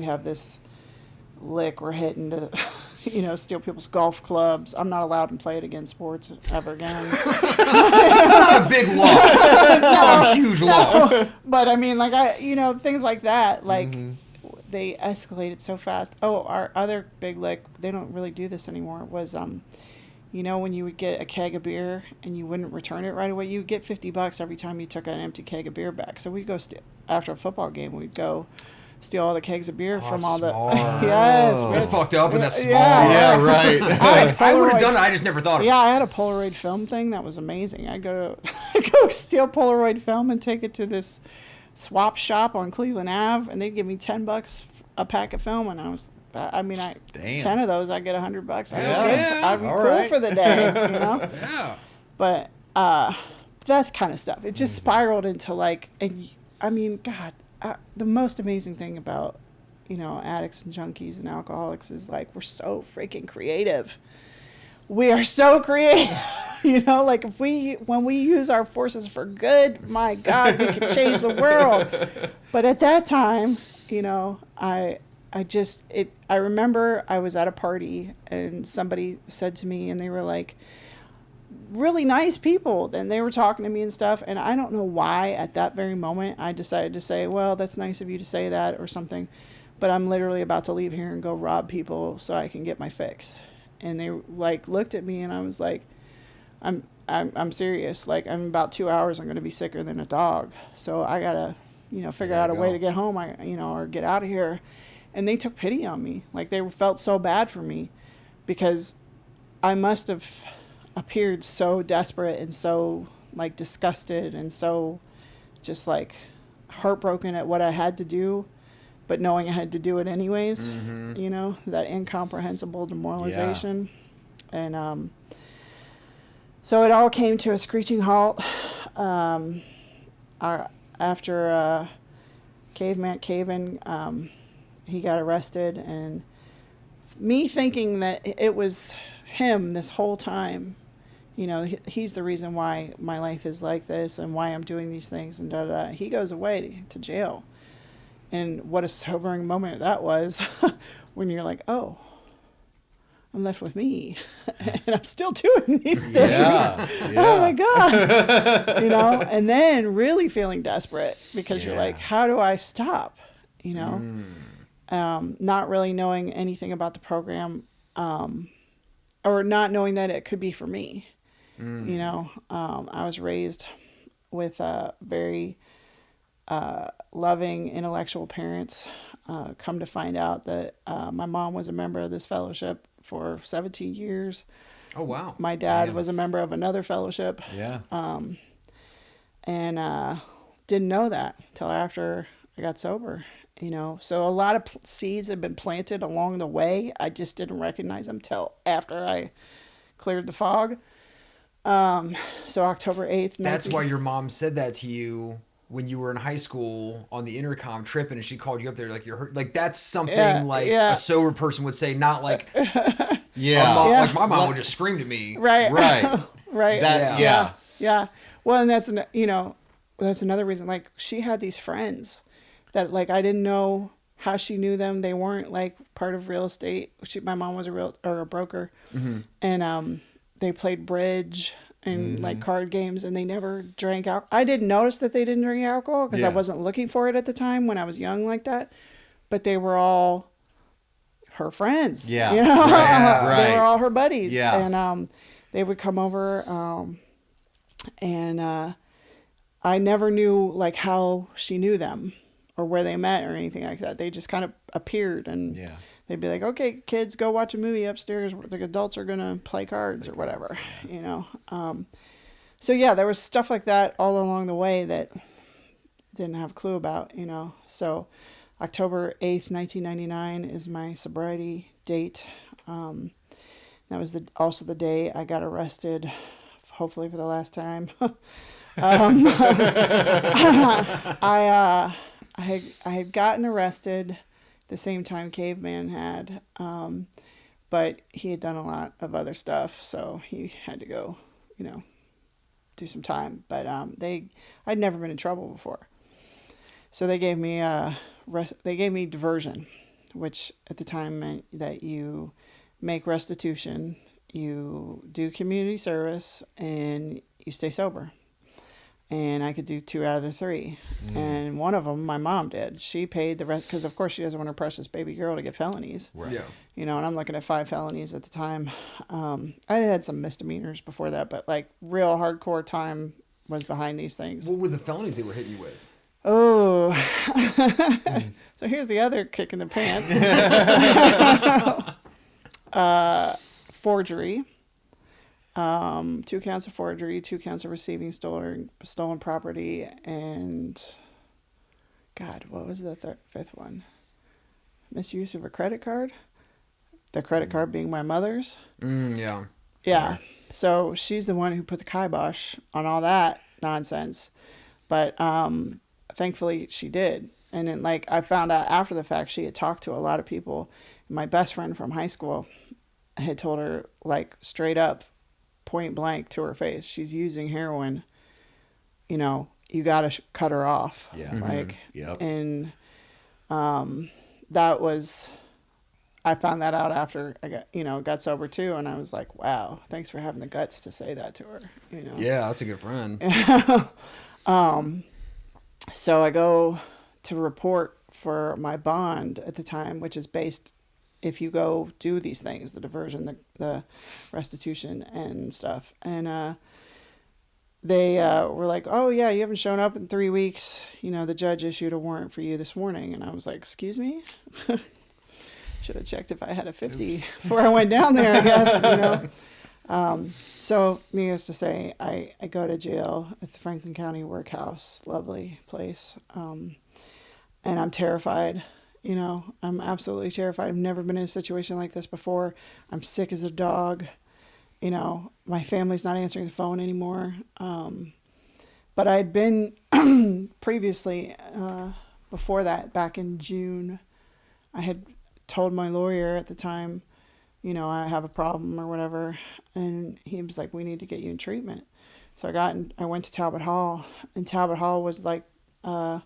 A: have this lick we're hitting to steal people's golf clubs. I'm not allowed to play it again sports ever again.
C: It's not a big loss. Not a huge loss.
A: But I mean, like things like that, like they escalated so fast. Oh, our other big lick, they don't really do this anymore, was you know, when you would get a keg of beer and you wouldn't return it right away, you would get $50 every time you took an empty keg of beer back. So we'd go after a football game, we'd go steal all the kegs of beer from all
C: smart.
A: the yes,
C: That's fucked up, and that's smart.
B: Yeah, right.
C: I would have done it. I just never thought of it.
A: Yeah, I had a Polaroid film thing that was amazing. I'd go go steal Polaroid film and take it to this swap shop on Cleveland Ave, and they'd give me $10 a pack of film, and Damn. 10 of those, I get $100. I'd be cool for the day, you know.
C: Yeah.
A: But that kind of stuff, it just spiraled into like, and I mean, God, the most amazing thing about, you know, addicts and junkies and alcoholics is like we're so freaking creative. We are so creative, you know. Like when we use our forces for good, my God, we can change the world. But at that time, you know, I remember I was at a party and somebody said to me, and they were like really nice people, and they were talking to me and stuff, and I don't know why at that very moment I decided to say, well, that's nice of you to say that or something, but I'm literally about to leave here and go rob people so I can get my fix. And they like looked at me, and I was like, I'm serious. Like, I'm about 2 hours, I'm going to be sicker than a dog, so I gotta, you know, figure out a way to get home, or get out of here. And they took pity on me. Like, they felt so bad for me because I must have appeared so desperate and so, like, disgusted and so just, like, heartbroken at what I had to do, but knowing I had to do it anyways, you know, that incomprehensible demoralization. Yeah. And so it all came to a screeching halt after Caveman, he got arrested, and me thinking that it was him this whole time, you know, he's the reason why my life is like this and why I'm doing these things and da-da-da. He goes away to jail. And what a sobering moment that was when you're like, oh, I'm left with me and I'm still doing these things. Yeah. Oh my God. You know, and then really feeling desperate because you're like, how do I stop? You know? Not really knowing anything about the program, or not knowing that it could be for me. You know, I was raised with very loving, intellectual parents. Come to find out that my mom was a member of this fellowship for 17 years.
C: Oh, wow.
A: My dad was a member of another fellowship.
B: Yeah.
A: And didn't know that till after I got sober. You know, so a lot of seeds have been planted along the way. I just didn't recognize them till after I cleared the fog. So October 8th.
C: That's why your mom said that to you when you were in high school on the intercom tripping, and she called you up there like you're hurt. Like, that's something a sober person would say, not like like my mom would just scream to me.
A: Right.
B: Right.
A: Yeah. Well, and that's that's another reason. Like, she had these friends that, like, I didn't know how she knew them. They weren't like part of real estate. My mom was a broker, and they played bridge and like card games, and they never drank alcohol. I didn't notice that they didn't drink alcohol because I wasn't looking for it at the time when I was young like that. But they were all her friends. Yeah, you know? They were all her buddies. Yeah, and they would come over, and I never knew like how she knew them or where they met or anything like that. They just kind of appeared, and they'd be like, okay, kids, go watch a movie upstairs. The adults are going to play cards or whatever, you know? So yeah, there was stuff like that all along the way that didn't have a clue about, you know? So October 8th, 1999 is my sobriety date. That was also the day I got arrested, hopefully for the last time. I had gotten arrested the same time Caveman had, but he had done a lot of other stuff, so he had to go, you know, do some time. But I'd never been in trouble before, so they gave me diversion, which at the time meant that you make restitution, you do community service, and you stay sober. and I could do 2 out of the 3. And one of them, my mom did. She paid the rest because, of course, she doesn't want her precious baby girl to get felonies.
B: Right.
C: Yeah.
A: You know, and I'm looking at 5 felonies at the time. I had some misdemeanors before that, but like real hardcore time was behind these things.
C: What were the felonies they were hitting you with?
A: Oh, so here's the other kick in the pants. Forgery. 2 counts of forgery, 2 counts of receiving stolen property, and God, what was the 5th one? Misuse of a credit card. The credit card being my mother's.
C: Yeah.
A: Yeah. So she's the one who put the kibosh on all that nonsense. But thankfully she did. And then like I found out after the fact she had talked to a lot of people. My best friend from high school had told her like straight up, point blank to her face, she's using heroin. You know, you got to cut her off.
B: Yeah.
A: Like,
B: Yep.
A: and that was, I found that out after I got sober too. And I was like, wow, thanks for having the guts to say that to her. You know?
C: Yeah, that's a good friend.
A: So I go to report for my bond at the time, which is based, if you go do these things, the diversion, the restitution and stuff. And they were like, oh, yeah, you haven't shown up in 3 weeks. You know, the judge issued a warrant for you this morning. And I was like, excuse me? Should have checked if I had a 50 before I went down there, I guess, you know. So needless to say, I go to jail at the Franklin County Workhouse. Lovely place. And I'm terrified. You know, I'm absolutely terrified. I've never been in a situation like this before. I'm sick as a dog. You know, my family's not answering the phone anymore. But I had been previously, before that, back in June, I had told my lawyer at the time, you know, I have a problem or whatever. And he was like, we need to get you in treatment. So I went to Talbot Hall, and Talbot Hall was like a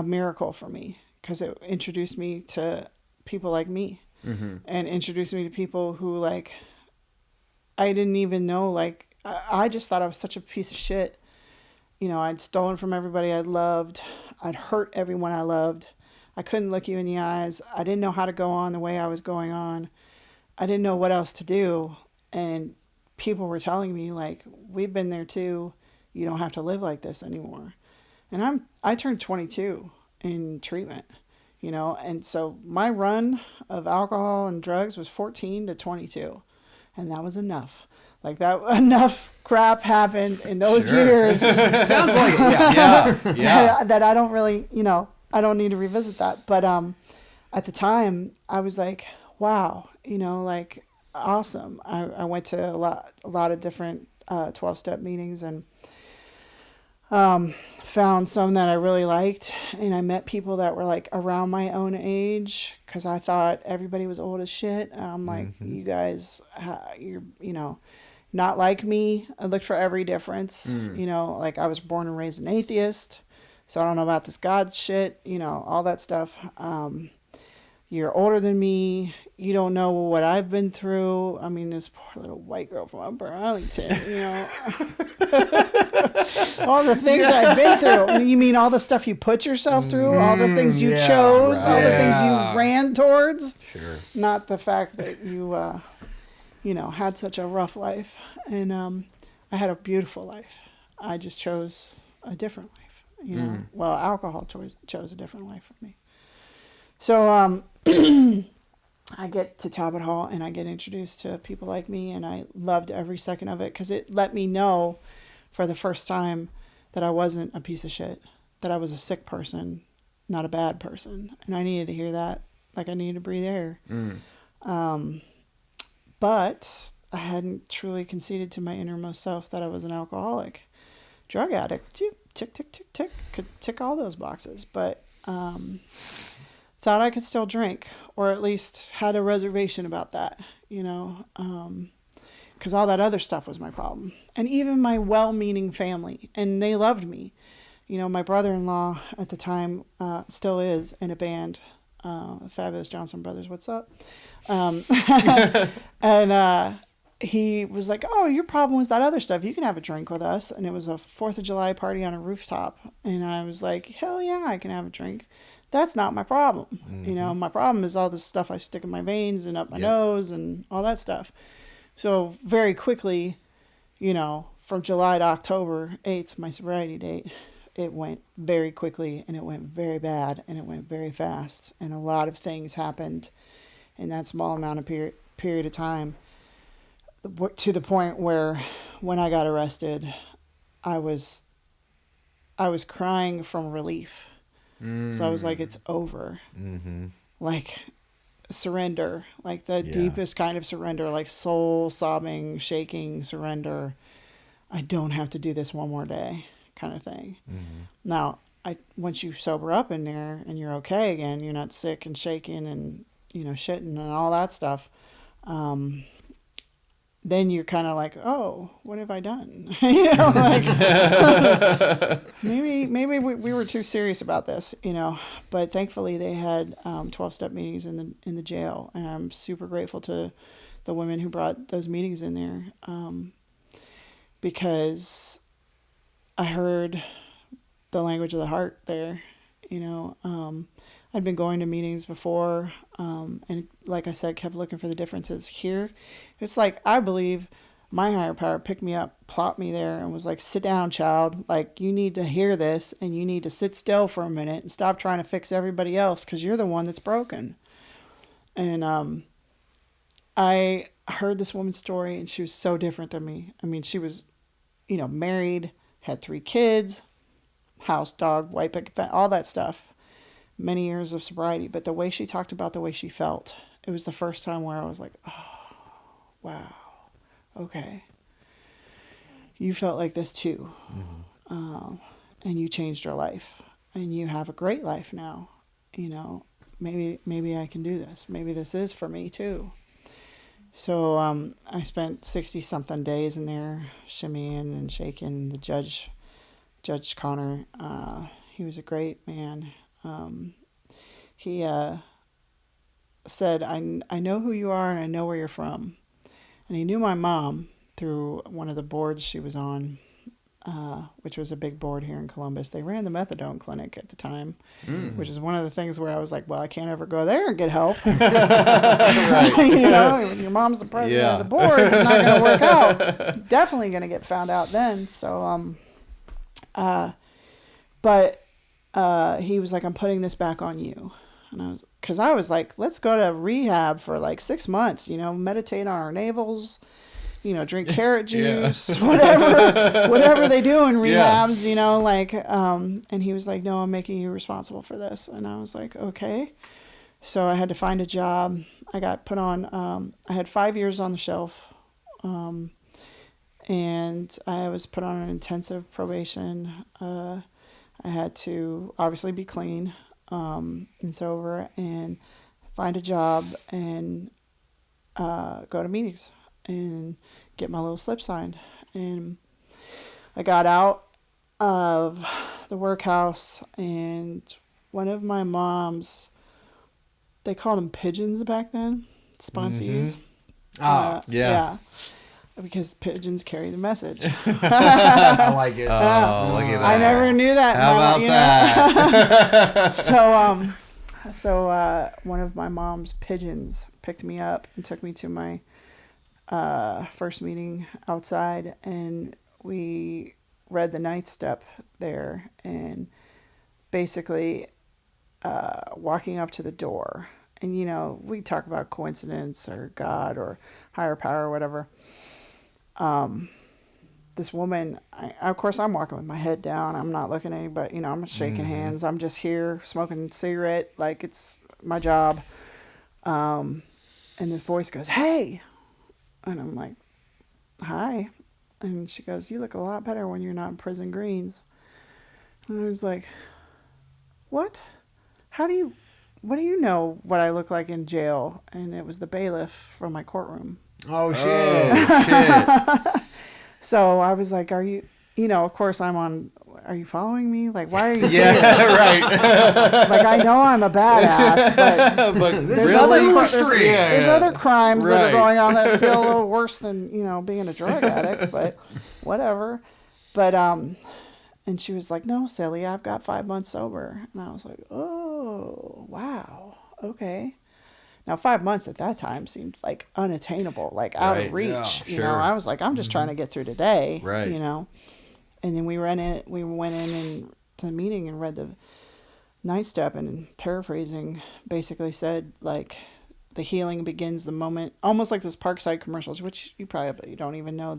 A: miracle for me. Because it introduced me to people like me, and introduced me to people who like I didn't even know. Like I just thought I was such a piece of shit. You know, I'd stolen from everybody I loved. I'd hurt everyone I loved. I couldn't look you in the eyes. I didn't know how to go on the way I was going on. I didn't know what else to do. And people were telling me like, we've been there too. You don't have to live like this anymore. And I turned 22. In treatment, you know, and so my run of alcohol and drugs was 14 to 22, and that was enough. Like that, enough crap happened in those years.
C: Sounds like it.
B: Yeah.
A: That I don't really, you know, I don't need to revisit that. But at the time, I was like, wow, you know, like awesome. I went to a lot of different 12-step meetings and. Found some that I really liked, and I met people that were like around my own age because I thought everybody was old as shit. I'm like, you guys, you're, you know, not like me. I looked for every difference, you know, like I was born and raised an atheist, so I don't know about this God shit, you know, all that stuff. You're older than me. You don't know what I've been through. I mean, this poor little white girl from Burlington, you know. All the things I've been through. You mean all the stuff you put yourself through? All the things you chose? All the things you ran towards?
B: Sure.
A: Not the fact that you, you know, had such a rough life. And I had a beautiful life. I just chose a different life, you know. Well, alcohol chose a different life for me. So I get to Talbot Hall and I get introduced to people like me, and I loved every second of it because it let me know for the first time that I wasn't a piece of shit, that I was a sick person, not a bad person. And I needed to hear that, like I needed to breathe air. But I hadn't truly conceded to my innermost self that I was an alcoholic, drug addict. Tick, tick, tick, tick. Could tick all those boxes, but thought I could still drink, or at least had a reservation about that, you know, because all that other stuff was my problem. And even my well-meaning family, and they loved me. You know, my brother-in-law at the time still is in a band, Fabulous Johnson Brothers, what's up? And he was like, oh, your problem was that other stuff. You can have a drink with us. And it was a 4th of July party on a rooftop. And I was like, hell yeah, I can have a drink. That's not my problem. You know, my problem is all this stuff I stick in my veins and up my nose and all that stuff. So very quickly, you know, from July to October 8th, my sobriety date, it went very quickly and it went very bad and it went very fast. And a lot of things happened in that small amount of period of time, to the point where when I got arrested, I was crying from relief. So I was like, it's over. Like surrender, like the deepest kind of surrender, like soul sobbing, shaking surrender. I don't have to do this one more day kind of thing. Now, once you sober up in there and you're okay again, you're not sick and shaking and, you know, shitting and all that stuff. Then you're kind of like, oh, what have I done? You know, like maybe we were too serious about this, you know. But thankfully, they had 12-step meetings in the jail, and I'm super grateful to the women who brought those meetings in there, because I heard the language of the heart there, you know. I'd been going to meetings before, and like I said, kept looking for the differences. Here, it's like, I believe my higher power picked me up, plopped me there, and was like, sit down, child. Like, you need to hear this, and you need to sit still for a minute and stop trying to fix everybody else, because you're the one that's broken. And I heard this woman's story, and she was so different than me. I mean, she was, you know, married, had 3 kids, house, dog, white picket fence, all that stuff. Many years of sobriety, but the way she talked about the way she felt, it was the first time where I was like, oh, wow, okay. You felt like this too. And you changed your life, and you have a great life now. You know, maybe I can do this. Maybe this is for me too. So I spent 60 something days in there, shimmying and shaking. The Judge Connor, he was a great man. He said, I know who you are and I know where you're from. And he knew my mom through one of the boards she was on, which was a big board here in Columbus. They ran the methadone clinic at the time, which is one of the things where I was like, well, I can't ever go there and get help. Right. You know, when your mom's the president of the board, it's not going to work out. Definitely going to get found out then. So, but he was like, I'm putting this back on you. And because I was like, let's go to rehab for like 6 months, you know, meditate on our navels, you know, drink carrot juice, whatever they do in rehabs, you know, like, and he was like, no, I'm making you responsible for this. And I was like, okay. So I had to find a job. I got put on, I had 5 years on the shelf. And I was put on an intensive probation. I had to obviously be clean, and sober, and find a job, and go to meetings and get my little slip signed. And I got out of the workhouse, and one of my mom's, they called them pigeons back then, sponsees. Yeah. Because pigeons carry the message.
C: I like it.
B: Oh, look at that.
A: I never knew that.
B: How about that?
A: So one of my mom's pigeons picked me up and took me to my first meeting outside, and we read the 9th step there, and basically walking up to the door. And, you know, we talk about coincidence or God or higher power or whatever. This woman, of course, I'm walking with my head down. I'm not looking at anybody, you know, I'm not shaking hands. I'm just here smoking a cigarette like it's my job. And this voice goes, hey. And I'm like, hi. And she goes, you look a lot better when you're not in prison greens. And I was like, what? What do you know what I look like in jail? And it was the bailiff from my courtroom.
C: Oh, shit.
A: So I was like, are you, you know, of course I'm on are you following me? Like, why are you
B: Yeah, right.
A: Like, I know I'm a badass, but
B: But
A: there's
B: really,
A: there's other crimes that are
B: Right.
A: going on that feel a little worse than, being a drug addict, but whatever. But, and she was like, no, silly, I've got 5 months sober. And I was like, oh, wow. Okay. Now, 5 months at that time seemed like unattainable, like out
B: Right.
A: of reach.
C: Yeah,
B: sure.
A: I was like, I'm just trying to get through today.
B: Right.
A: And then we went in and to the meeting and read the 9th step, and paraphrasing basically said, like, the healing begins the moment, almost like those Parkside commercials, which you probably don't even know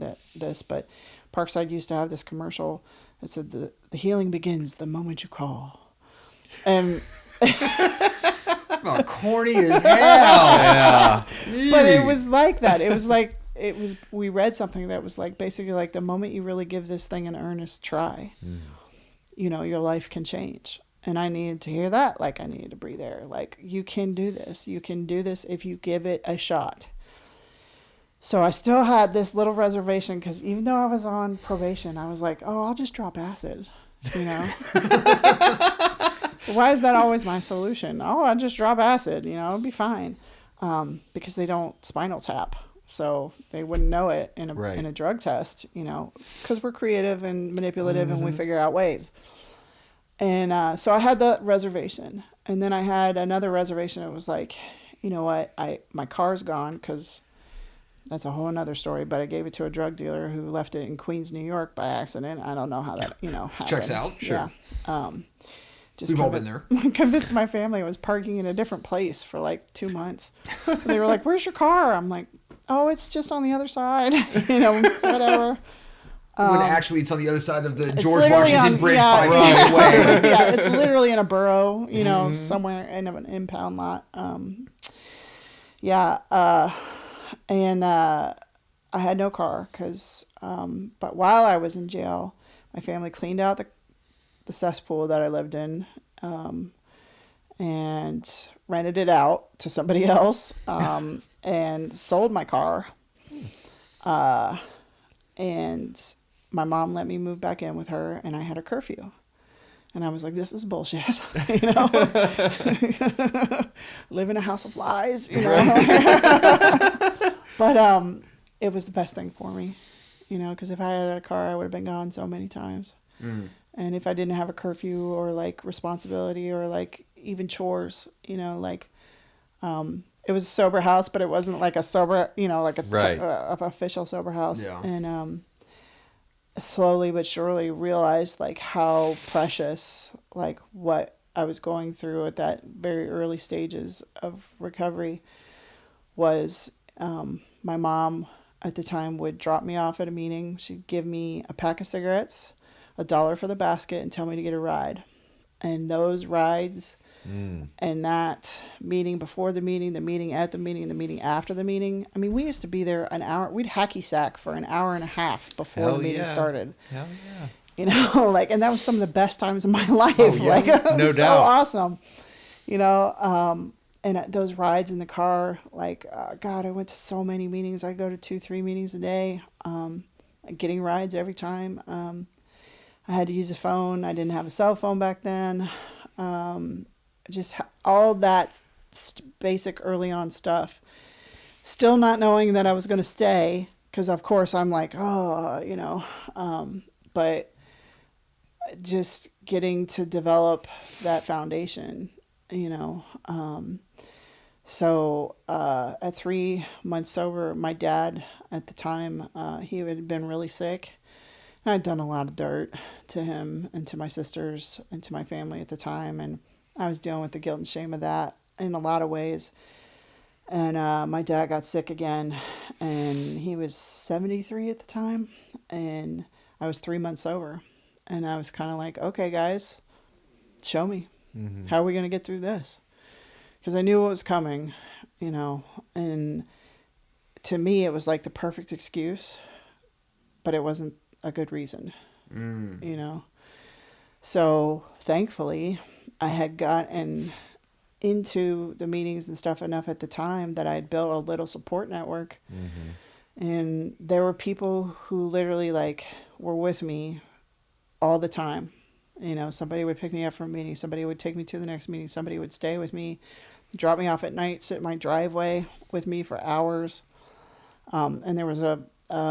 A: but Parkside used to have this commercial that said the healing begins the moment you call. And
C: Oh, corny as hell.
B: Yeah.
A: but it was like that. We read something that was like basically like the moment you really give this thing an earnest try, your life can change. And I needed to hear that. Like, I needed to breathe air. Like, you can do this. You can do this if you give it a shot. So I still had this little reservation because even though I was on probation, I was like, oh, I'll just drop acid, Why is that always my solution? Oh, I'll just drop acid, it'll be fine. Because they don't spinal tap. So they wouldn't know it in a drug test, because we're creative and manipulative and we figure out ways. And so I had the reservation. And then I had another reservation. It was like, you know what? My car's gone because that's a whole another story. But I gave it to a drug dealer who left it in Queens, New York by accident. I don't know how that, happened.
C: Checks out. Sure.
A: Yeah.
C: We've all been there.
A: Convinced my family I was parking in a different place for like 2 months. And they were like, "Where's your car?" I'm like, "Oh, it's just on the other side." Whatever.
C: When actually it's on the other side of the
A: It's
C: George
A: literally
C: Washington Bridge,
A: yeah,
C: 5 states away.
A: Yeah, it's literally in a borough, somewhere in an impound lot. And I had no car but while I was in jail, my family cleaned out the cesspool that I lived in, and rented it out to somebody else, and sold my car. And my mom let me move back in with her, and I had a curfew. And I was like, this is bullshit, Live in a house of lies, But it was the best thing for me, because if I had a car, I would have been gone so many times. And if I didn't have a curfew or like responsibility or like even chores, it was a sober house, but it wasn't like a sober, like a official sober house.
C: Yeah.
A: And slowly but surely realized like how precious like what I was going through at that very early stages of recovery was. My mom at the time would drop me off at a meeting. She'd give me a pack of cigarettes, $1 for the basket, and tell me to get a ride. And those rides and that meeting before the meeting at the meeting, the meeting after the meeting. I mean, we used to be there an hour. We'd hacky sack for an hour and a half before the meeting started.
B: Hell yeah.
A: And that was some of the best times of my life.
B: Oh, yeah.
A: Like, it was
B: No
A: so
B: doubt.
A: awesome. And those rides in the car, like, God, I went to so many meetings. I go to 2-3 meetings a day, getting rides every time. I had to use a phone. I didn't have a cell phone back then. Just all that basic early on stuff. Still not knowing that I was going to stay, because of course I'm like, but just getting to develop that foundation, So at 3 months sober, my dad at the time, he had been really sick. And I'd done a lot of dirt to him and to my sisters and to my family at the time. And I was dealing with the guilt and shame of that in a lot of ways. And my dad got sick again, and he was 73 at the time. And I was 3 months sober. And I was kind of like, okay, guys, show me. Mm-hmm. How are we going to get through this? Because I knew what was coming, and to me, it was like the perfect excuse, but it wasn't a good reason, So thankfully, I had gotten into the meetings and stuff enough at the time that I had built a little support network. Mm-hmm. And there were people who literally like were with me all the time. Somebody would pick me up from a meeting. Somebody would take me to the next meeting. Somebody would stay with me, drop me off at night, sit in my driveway with me for hours. And there was a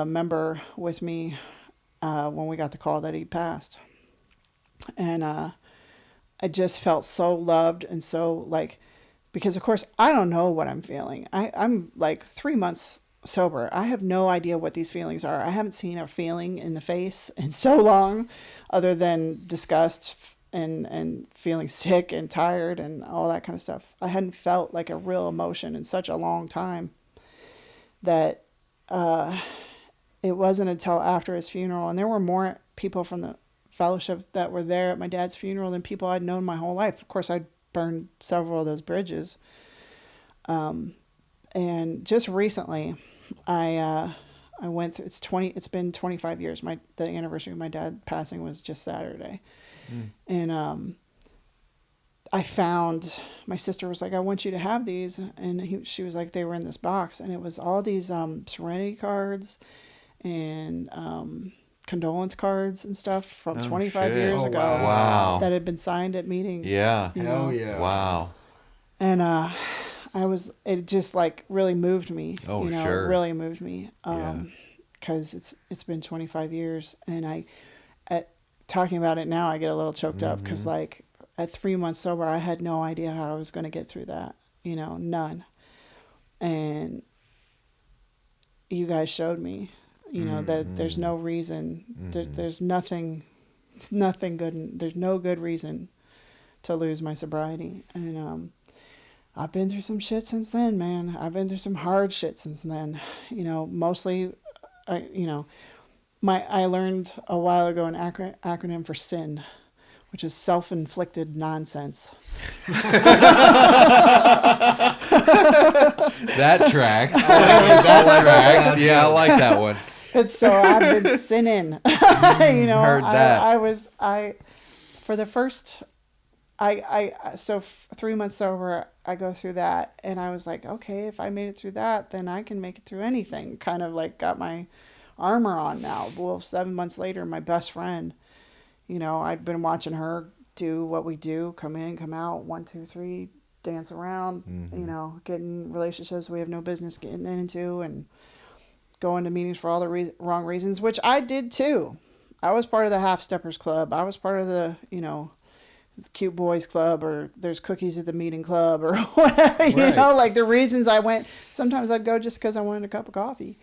A: member with me when we got the call that he passed. And I just felt so loved and so because of course I don't know what I'm feeling. I'm 3 months sober. I have no idea what these feelings are. I haven't seen a feeling in the face in so long other than disgust and feeling sick and tired and all that kind of stuff. I hadn't felt like a real emotion in such a long time that it wasn't until after his funeral, and there were more people from the fellowship that were there at my dad's funeral than people I'd known my whole life. Of course, I'd burned several of those bridges. And just recently, I went through, it's been 25 years. The anniversary of my dad passing was just Saturday. And I found, my sister was like, I want you to have these. And she was like, they were in this box. And it was all these serenity cards and condolence cards and stuff from 25 years ago.
B: Wow.
A: That had been signed at meetings.
B: Yeah.
C: Hell yeah.
B: Wow.
A: And it just really moved me.
B: Oh, sure.
A: It really moved me. Because it's been 25 years. And talking about it now, I get a little choked up because at 3 months sober, I had no idea how I was going to get through that. None. And you guys showed me, that there's no reason, there's nothing good, there's no good reason to lose my sobriety. And I've been through some shit since then, man. I've been through some hard shit since then. Mostly, I learned a while ago an acronym for SIN, which is self-inflicted nonsense.
B: That tracks. That tracks. Yeah, I like that one.
A: It's so I've been sinning.
B: Heard that.
A: For the first, 3 months sober, I go through that, and I was like, okay, if I made it through that, then I can make it through anything. Kind of got my armor on now. Well, 7 months later, my best friend, I'd been watching her do what we do, come in, come out, 1, 2, 3, dance around, get in relationships we have no business getting into, and going to meetings for all the wrong reasons, which I did too. I was part of the Half Steppers Club. I was part of the, Cute Boys Club, or there's cookies at the meeting club, or whatever, the reasons I went. Sometimes I'd go just because I wanted a cup of coffee.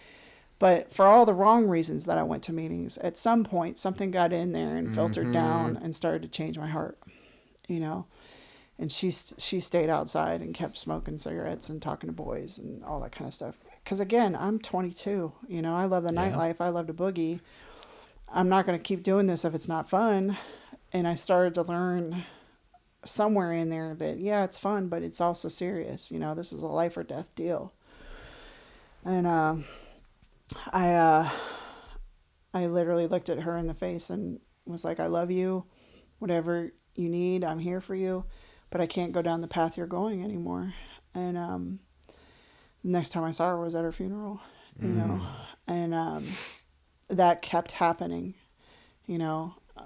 A: But for all the wrong reasons that I went to meetings, at some point, something got in there and filtered down and started to change my heart, And she stayed outside and kept smoking cigarettes and talking to boys and all that kind of stuff. Because, again, I'm 22. I love the nightlife. I love to boogie. I'm not going to keep doing this if it's not fun. And I started to learn somewhere in there that, yeah, it's fun, but it's also serious. This is a life or death deal. And I literally looked at her in the face and was like, I love you. Whatever you need, I'm here for you. But I can't go down the path you're going anymore. And the next time I saw her was at her funeral, and that kept happening.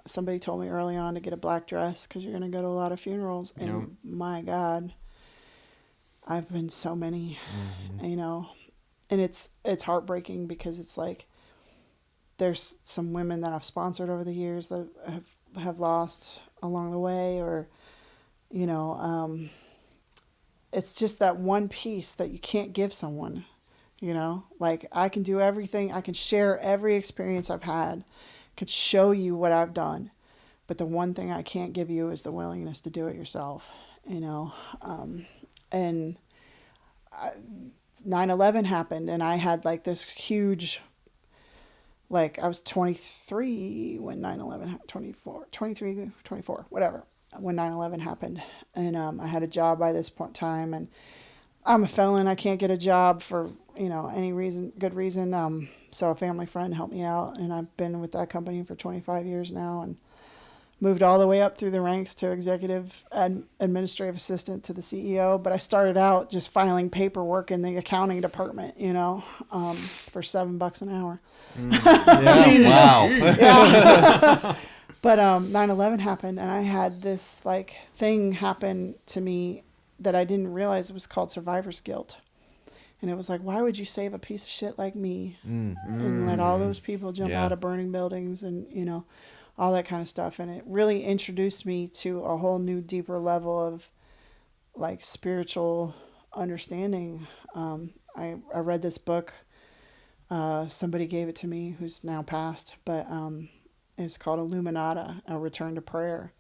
A: Somebody told me early on to get a black dress because you're going to go to a lot of funerals. And my God, I've been so many, and it's heartbreaking because it's there's some women that I've sponsored over the years that have lost along the way, or, it's just that one piece that you can't give someone, I can do everything. I can share every experience I've had, could show you what I've done. But the one thing I can't give you is the willingness to do it yourself, and 9/11 happened, and I had this huge, I was 23 when 9/11 happened, 24, whatever, when 9/11 happened. And I had a job by this point in time, and I'm a felon. I can't get a job for, any good reason. So a family friend helped me out, and I've been with that company for 25 years now, and moved all the way up through the ranks to executive administrative assistant to the CEO. But I started out just filing paperwork in the accounting department, for $7 an hour.
B: Yeah, wow.
A: Yeah. But 9/11 happened, and I had this like thing happen to me that I didn't realize it was called survivor's guilt. And it was like, why would you save a piece of shit like me and let all those people jump out of burning buildings and, you know, all that kind of stuff. And it really introduced me to a whole new, deeper level of like spiritual understanding. I read this book. Somebody gave it to me who's now passed, but it's called Illuminata, A Return to Prayer.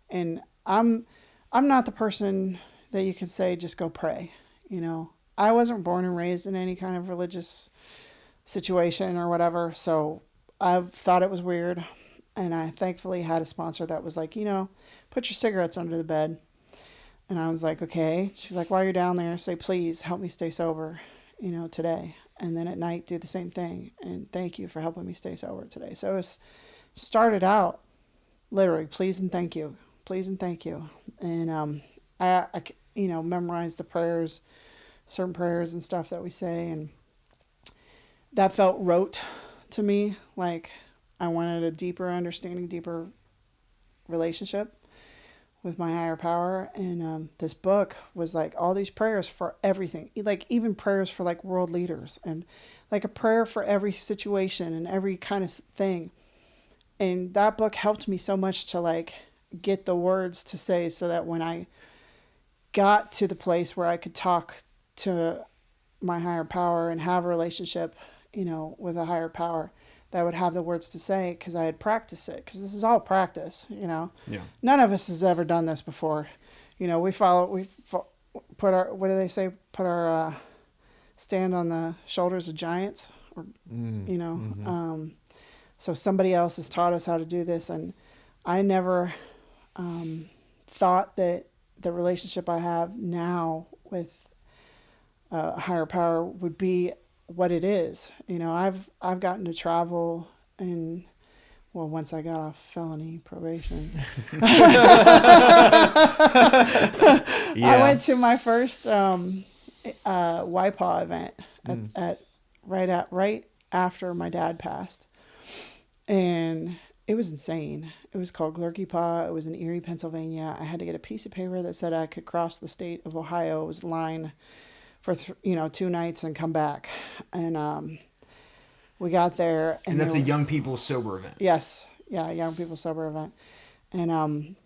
A: And I'm not the person that you can say, just go pray, you know. I wasn't born and raised in any kind of religious situation or whatever, so I thought it was weird. And I thankfully had a sponsor that was like, you know, put your cigarettes under the bed. And I was like, okay. She's like, while you're down there, say, please help me stay sober, you know, today. And then at night, do the same thing. And thank you for helping me stay sober today. So it started out literally, please and thank you. Please and thank you. And I you know, memorized the prayers, certain prayers and stuff that we say, and that felt rote to me. Like I wanted a deeper understanding, deeper relationship with my higher power. And this book was like all these prayers for everything, like even prayers for like world leaders, and like a prayer for every situation and every kind of thing. And that book helped me so much to like get the words to say, so that when I got to the place where I could talk to my higher power and have a relationship, you know, with a higher power, that I would have the words to say, because I had practiced it. Because this is all practice, you know. Yeah. None of us has ever done this before. You know, we put our, what do they say? Put our stand on the shoulders of giants, or you know. Mm-hmm. So somebody else has taught us how to do this, and I never thought that the relationship I have now with a higher power would be what it is. You know, I've gotten to travel, and well, once I got off felony probation, I went to my first YPAW event at right after my dad passed, and it was insane. It was called Glurky Paw. It was in Erie, Pennsylvania. I had to get a piece of paper that said I could cross the state of Ohio. It was line for 2 nights and come back. And we got there.
C: And that's a young people sober event.
A: Yes. Yeah, young people sober event. And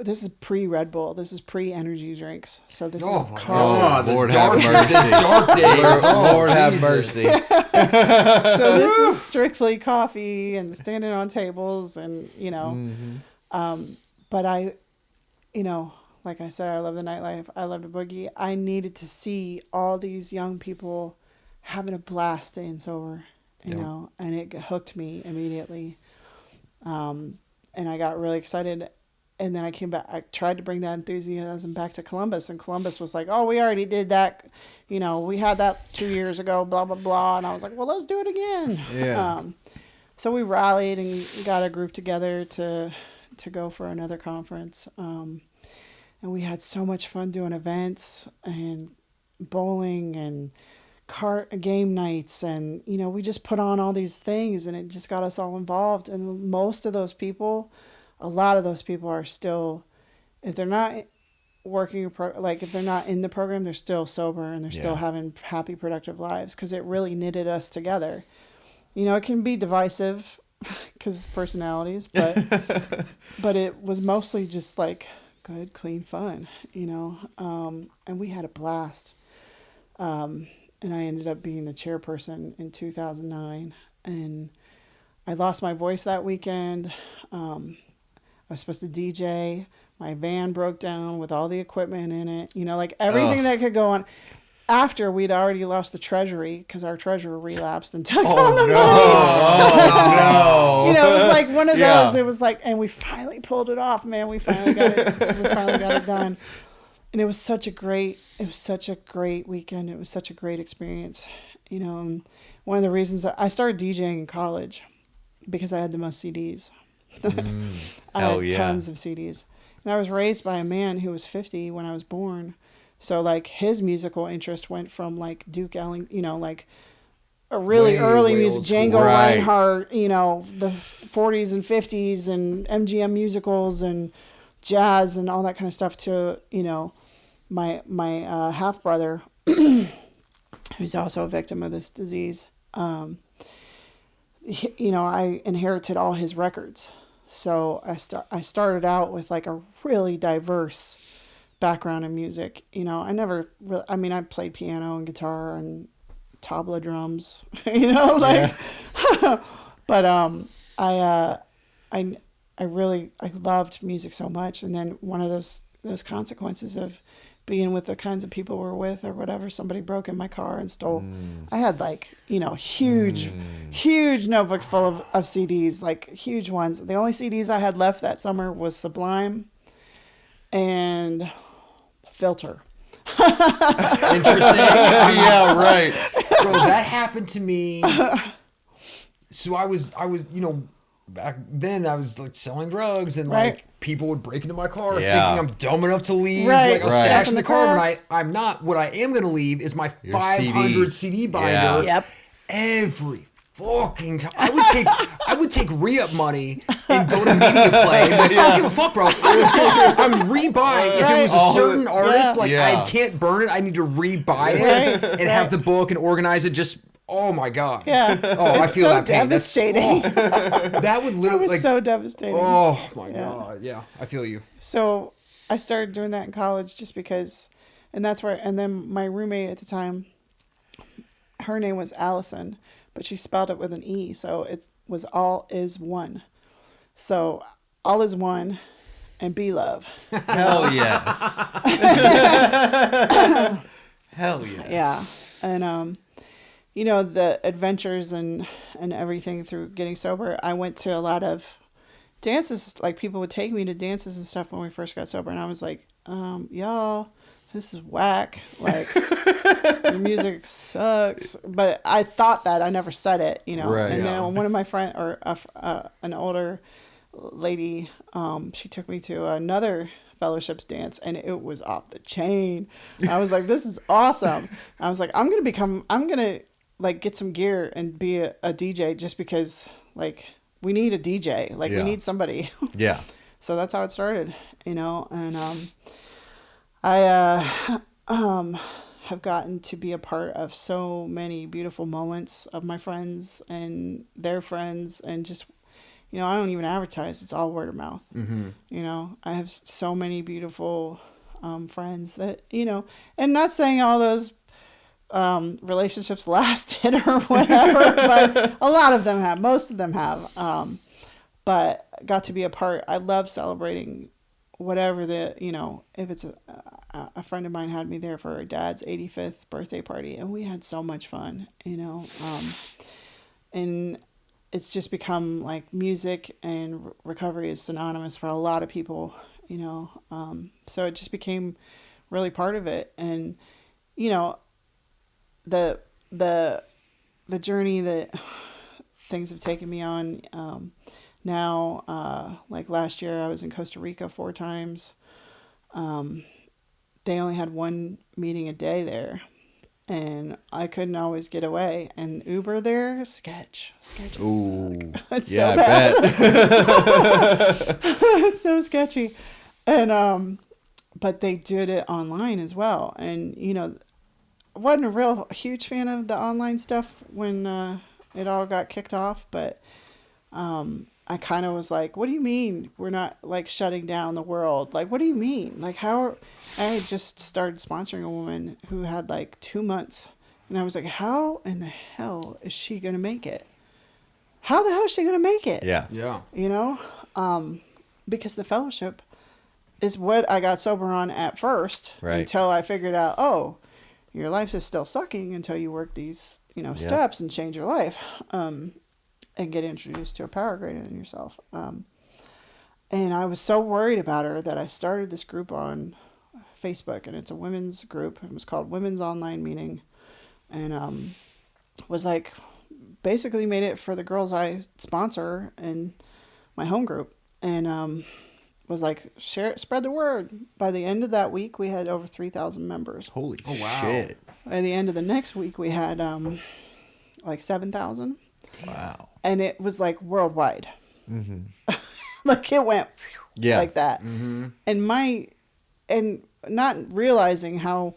A: this is pre-Red Bull. This is pre-energy drinks. So this is coffee.
B: Lord have mercy. Dark days. Lord have mercy.
A: So this is strictly coffee and standing on tables and, you know. Mm-hmm. But I, you know, like I said, I love the nightlife. I love the boogie. I needed to see all these young people having a blast staying sober, you know, and it hooked me immediately. And I got really excited. And then I came back. I tried to bring that enthusiasm back to Columbus, and Columbus was like, "Oh, we already did that. You know, we had that 2 years ago. Blah blah blah." And I was like, "Well, let's do it again." Yeah. So we rallied and got a group together to go for another conference. And we had so much fun doing events and bowling and game nights, and you know, we just put on all these things, and it just got us all involved. And most of those people. A lot of those people are still, if they're not working, if they're not in the program, they're still sober and they're still having happy, productive lives, because it really knitted us together. You know, it can be divisive because personalities, but it was mostly just like good, clean fun, you know, and we had a blast. And I ended up being the chairperson in 2009, and I lost my voice that weekend. I was supposed to DJ. My van broke down with all the equipment in it. You know, like everything that could go on. After we'd already lost the treasury, because our treasurer relapsed and took all the money. No. You know, it was like one of those. It was like, and we finally pulled it off, man. We finally got it done. And it was such a great weekend. It was such a great experience. You know, and one of the reasons I started DJing in college, because I had the most CDs. I had tons of CDs. And I was raised by a man who was 50 when I was born. So like his musical interest went from like Duke Ellington, you know, like really early
C: way
A: music,
C: old school.
A: Django
B: Right.
A: Reinhardt, you know, the 40s and 50s and MGM musicals and jazz and all that kind of stuff to, you know, my half brother, who's also a victim of this disease. You know, I inherited all his records. So I started out with like a really diverse background in music. You know, I never really, I mean, I played piano and guitar and tabla drums, you know, like, but I loved music so much. And then one of those consequences of being with the kinds of people we're with or whatever, somebody broke in my car and stole. I had like, you know, huge notebooks full of CDs, like huge ones. The only CDs I had left that summer was Sublime and Filter.
C: Interesting.
B: Yeah, right.
C: Bro, that happened to me. So I was, you know, back then I was like selling drugs and
A: Right.
C: like people would break into my car
B: Yeah.
C: thinking I'm dumb enough to leave
A: Right.
C: like a
B: Right.
C: stash in the car.
A: car.
C: When I'm not. What I am going to leave is my
B: Your
C: 500
B: CDs.
C: CD binder.
B: Yeah.
A: Yep.
C: Every fucking time. I would take re-up money and go to media play. And I don't give a fuck, bro. I'm rebuying. If it was a
A: Right.
C: certain artist, like
B: Yeah.
C: I can't burn it, I need to rebuy it
A: Right.
C: and have the book and organize it. Just oh my god.
A: Yeah.
C: Oh, I
A: It's
C: feel
A: so
C: that pain.
A: devastating.
C: That would
A: It
C: literally
A: was
C: like.
A: so devastating.
C: Oh my
A: Yeah.
C: god. Yeah, I feel you.
A: So I started doing that in college just because, and that's where, and then my roommate at the time, her name was Allison, but she spelled it with an E. So it was all is one. So all is one and be love.
B: Hell yes. Hell yes.
A: Yeah. And, you know, the adventures and everything through getting sober, I went to a lot of dances. Like people would take me to dances and stuff when we first got sober. And I was like, y'all, this is whack. Like your music sucks. But I thought that. I never said it, you know.
B: Right,
A: and
B: yeah.
A: then one of my friends, or an older lady, she took me to another fellowships dance and it was off the chain. I was like, this is awesome. I was like, I'm gonna like get some gear and be a DJ just because like we need a DJ, like
B: Yeah.
A: we need somebody.
B: Yeah.
A: So that's how it started, you know. And I have gotten to be a part of so many beautiful moments of my friends and their friends, and just, you know, I don't even advertise. It's all word of mouth.
C: Mm-hmm.
A: You know, I have so many beautiful friends that, you know, and not saying all those relationships lasted or whatever, but a lot of them have. Most of them have. But got to be a part. I love celebrating whatever the, you know, if it's a friend of mine had me there for her dad's 85th birthday party, and we had so much fun, you know. And it's just become like music and recovery is synonymous for a lot of people, you know. So it just became really part of it. And, you know, the journey that things have taken me on, now, like last year I was in Costa Rica 4 times. They only had one meeting a day there, and I couldn't always get away. And Uber there, sketch.
B: Ooh.
A: It's
B: Yeah,
A: so
B: I
A: bad.
B: bet.
A: It's so sketchy. And but they did it online as well. And, you know, I wasn't a real huge fan of the online stuff when it all got kicked off, but I kind of was like, what do you mean we're not like shutting down the world? Like, what do you mean? Like, I had just started sponsoring a woman who had like 2 months, and I was like, how in the hell is she going to make it? How the hell is she going to make it?
B: Yeah.
C: Yeah.
A: You know, because the fellowship is what I got sober on at first,
B: Right.
A: until I figured out, oh, your life is still sucking until you work these, you know, steps and change your life, and get introduced to a power greater than yourself. And I was so worried about her that I started this group on Facebook, and it's a women's group. It was called Women's Online Meeting, and was like, basically made it for the girls I sponsor in my home group, and was like, spread the word. By the end of that week, we had over 3,000 members.
B: Holy
C: Oh, wow.
B: shit.
A: By the end of the next week, we had like 7,000.
B: Wow.
A: And it was like worldwide. Like it went like that. And not realizing how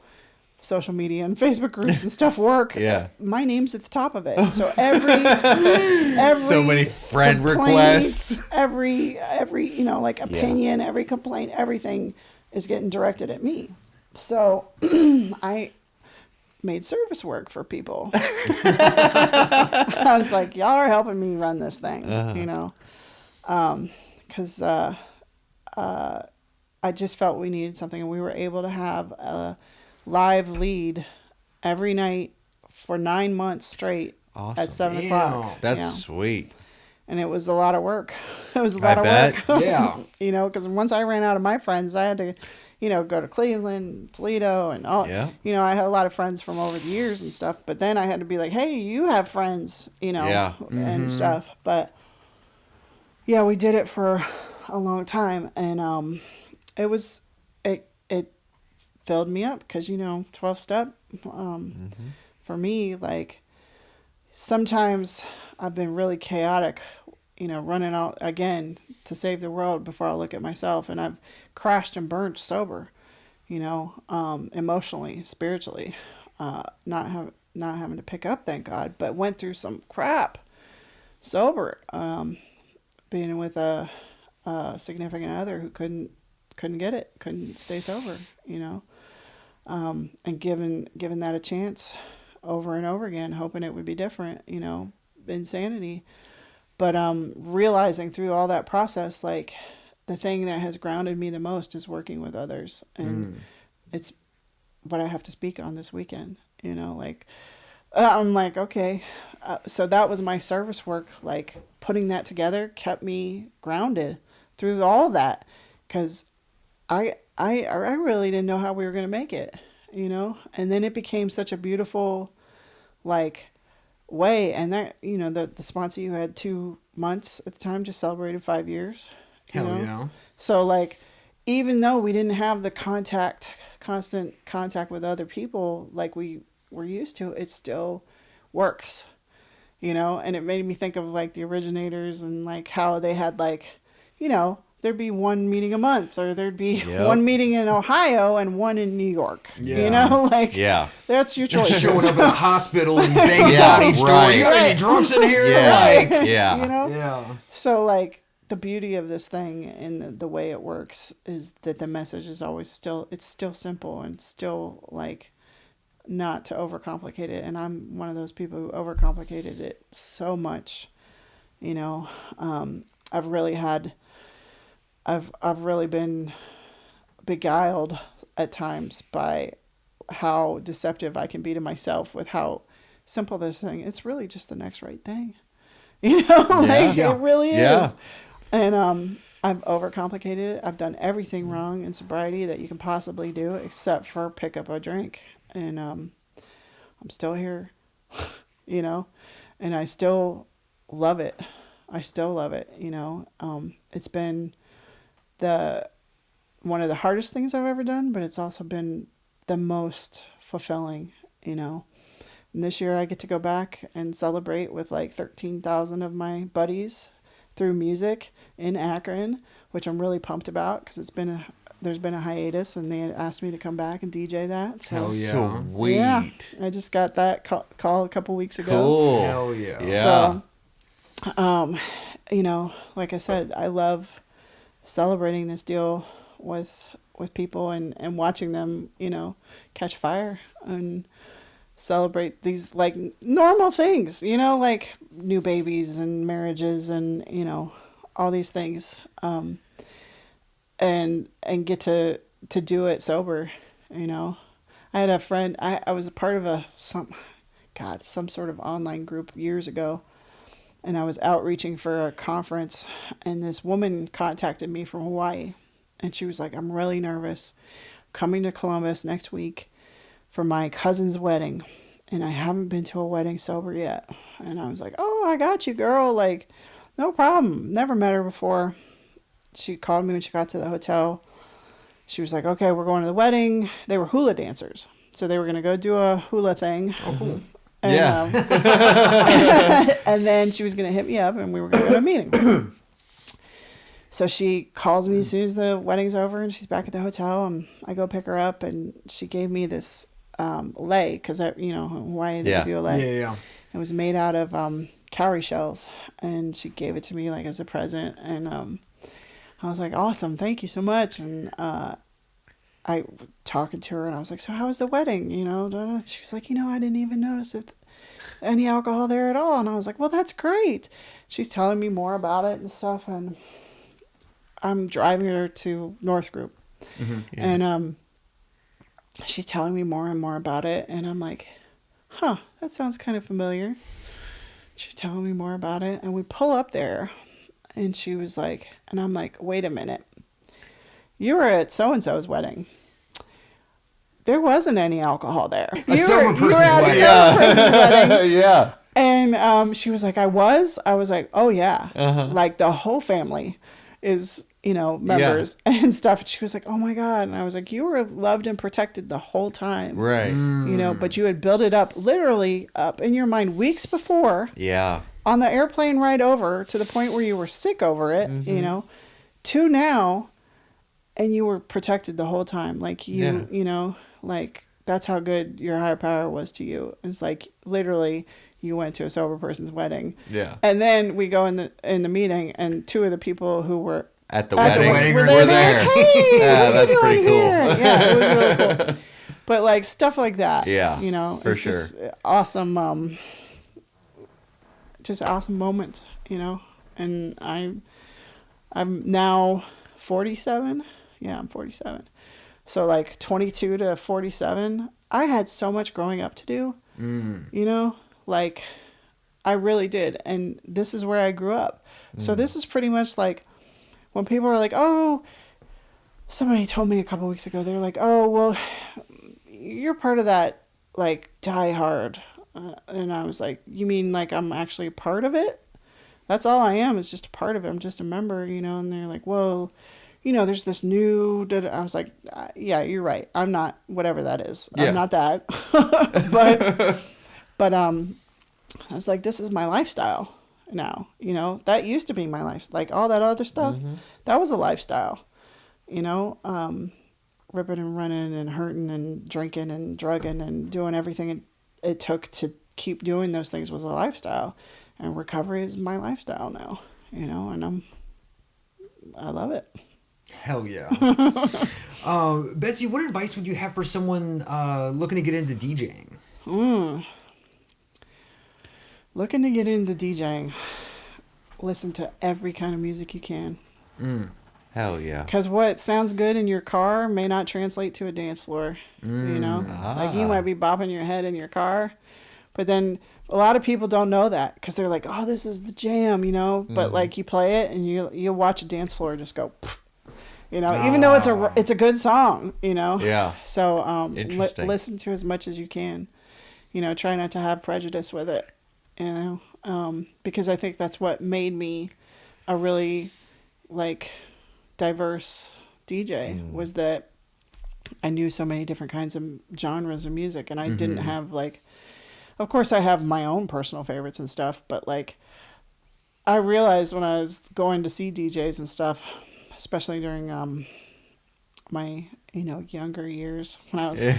A: social media and Facebook groups and stuff work. My name's at the top of it. So every
B: so many friend requests,
A: every like opinion, every complaint, everything is getting directed at me. So I made service work for people. I was like, y'all are helping me run this thing, because I just felt we needed something, and we were able to have a live lead every night for 9 months straight at 7 o'clock.
B: That's sweet.
A: And it was a lot of work. It was a lot of work.
C: Yeah.
A: Because once I ran out of my friends, I had to, go to Cleveland, Toledo, and all.
B: Yeah.
A: I had a lot of friends from over the years and stuff. But then I had to be like, hey, you have friends, and stuff. But yeah, we did it for a long time, and it filled me up because 12-step for me, like, sometimes I've been really chaotic, running out again to save the world before I look at myself, and I've crashed and burned sober, emotionally, spiritually, not having to pick up, thank God, but went through some crap sober, being with a significant other who couldn't get it, couldn't stay sober, and given that a chance over and over again, hoping it would be different, insanity. But realizing through all that process, like, the thing that has grounded me the most is working with others. And it's what I have to speak on this weekend, I'm like, okay. So that was my service work. Like, putting that together kept me grounded through all that. 'Cause I really didn't know how we were going to make it, and then it became such a beautiful, like, way. And that, the sponsor you had 2 months at the time just celebrated 5 years.
C: Hell yeah.
A: So, like, even though we didn't have the constant contact with other people like we were used to, it still works, and it made me think of, like, the originators and, like, how they had, like, there'd be one meeting a month, or there'd be one meeting in Ohio and one in New York. That's your choice.
C: Showing up at a hospital and banging down each door. You got any drunks in here?
A: So, like, the beauty of this thing and the way it works is that the message is always still simple, and still, like, not to overcomplicate it. And I'm one of those people who overcomplicated it so much. I've really been beguiled at times by how deceptive I can be to myself with how simple this thing. It's really just the next right thing. It really is. And I've overcomplicated it. I've done everything wrong in sobriety that you can possibly do, except for pick up a drink. And I'm still here, and I still love it. It's been one of the hardest things I've ever done, but it's also been the most fulfilling, And this year I get to go back and celebrate with, like, 13,000 of my buddies through music in Akron, which I'm really pumped about, because there's been a hiatus, and they had asked me to come back and DJ that. So,
B: sweet.
A: Yeah, I just got that call a couple weeks ago.
B: Cool.
C: Hell yeah.
B: Yeah.
A: So, like I said, I love celebrating this deal with people and watching them, catch fire and celebrate these, like, normal things, like new babies and marriages and, all these things, and get to do it sober. I had a friend, I was a part of some sort of online group years ago, and I was outreaching for a conference, and this woman contacted me from Hawaii, and she was like, I'm really nervous coming to Columbus next week for my cousin's wedding, and I haven't been to a wedding sober yet. And I was like, oh, I got you, girl. Like, no problem. Never met her before. She called me when she got to the hotel. She was like, okay, we're going to the wedding. They were hula dancers, so they were going to go do a hula thing.
C: Oh, cool.
A: And,
B: Yeah.
A: and then she was going to hit me up and we were going to go to a meeting. So she calls me as soon as the wedding's over and she's back at the hotel, and I go pick her up, and she gave me this lei, because Hawaii, they give you a lei.
C: Yeah.
A: It was made out of cowrie shells, and she gave it to me like as a present, and I was like, awesome, thank you so much. And I talking to her, and I was like, so how was the wedding? She was like, I didn't even notice if any alcohol there at all. And I was like, well, that's great. She's telling me more about it and stuff, and I'm driving her to North Group, and she's telling me more and more about it, and I'm like, huh, that sounds kind of familiar. She's telling me more about it, and we pull up there, and she was like, and I'm like, wait a minute, you were at so-and-so's wedding. There wasn't any alcohol there.
C: A sober person's wedding.
B: Yeah.
A: And she was like, I was like, oh yeah. Like the whole family is, members and stuff. And she was like, oh my God. And I was like, you were loved and protected the whole time.
B: Right.
A: But you had built it up, literally up in your mind weeks before.
B: Yeah.
A: On the airplane ride over, to the point where you were sick over it, to now, and you were protected the whole time. Like like that's how good your higher power was to you. It's like literally you went to a sober person's wedding.
B: Yeah.
A: And then we go in the meeting, and two of the people who were
B: At the wedding
A: were
B: were
A: there.
B: there.
A: Like, hey,
B: Yeah,
A: what are you
B: that's pretty
A: doing
B: cool.
A: here? Yeah, it was really cool. But like stuff like that.
B: Yeah, for
A: it's
B: sure.
A: just awesome. Just awesome moments, And I'm now 47. Yeah, I'm 47. So like 22 to 47, I had so much growing up to do. Like I really did. And this is where I grew up. So this is pretty much like when people are like, oh, somebody told me a couple weeks ago, they're like, oh, well, you're part of that like Die Hard. And I was like, you mean like I'm actually a part of it? That's all I am, is just a part of it. I'm just a member, And they're like, well, there's this new... I was like, yeah, you're right. I'm not whatever that is.
B: Yeah.
A: I'm not that. but I was like, this is my lifestyle now. That used to be my life. Like all that other stuff, that was a lifestyle. Ripping and running and hurting and drinking and drugging and doing everything it took to keep doing those things was a lifestyle. And recovery is my lifestyle now, and I love it.
C: Hell yeah. Betsy, what advice would you have for someone looking to get into DJing?
A: Looking to get into DJing, listen to every kind of music you can.
B: Hell yeah.
A: Because what sounds good in your car may not translate to a dance floor, Like you might be bopping your head in your car, but then a lot of people don't know that because they're like, oh, this is the jam, But like you play it and you'll watch a dance floor just go, even though it's a good song,
B: Yeah.
A: So
B: Interesting.
A: listen to as much as you can, try not to have prejudice with it, because I think that's what made me a really like diverse DJ was that I knew so many different kinds of genres of music, and I didn't have like, of course I have my own personal favorites and stuff, but like I realized when I was going to see DJs and stuff, especially during my younger years when I was at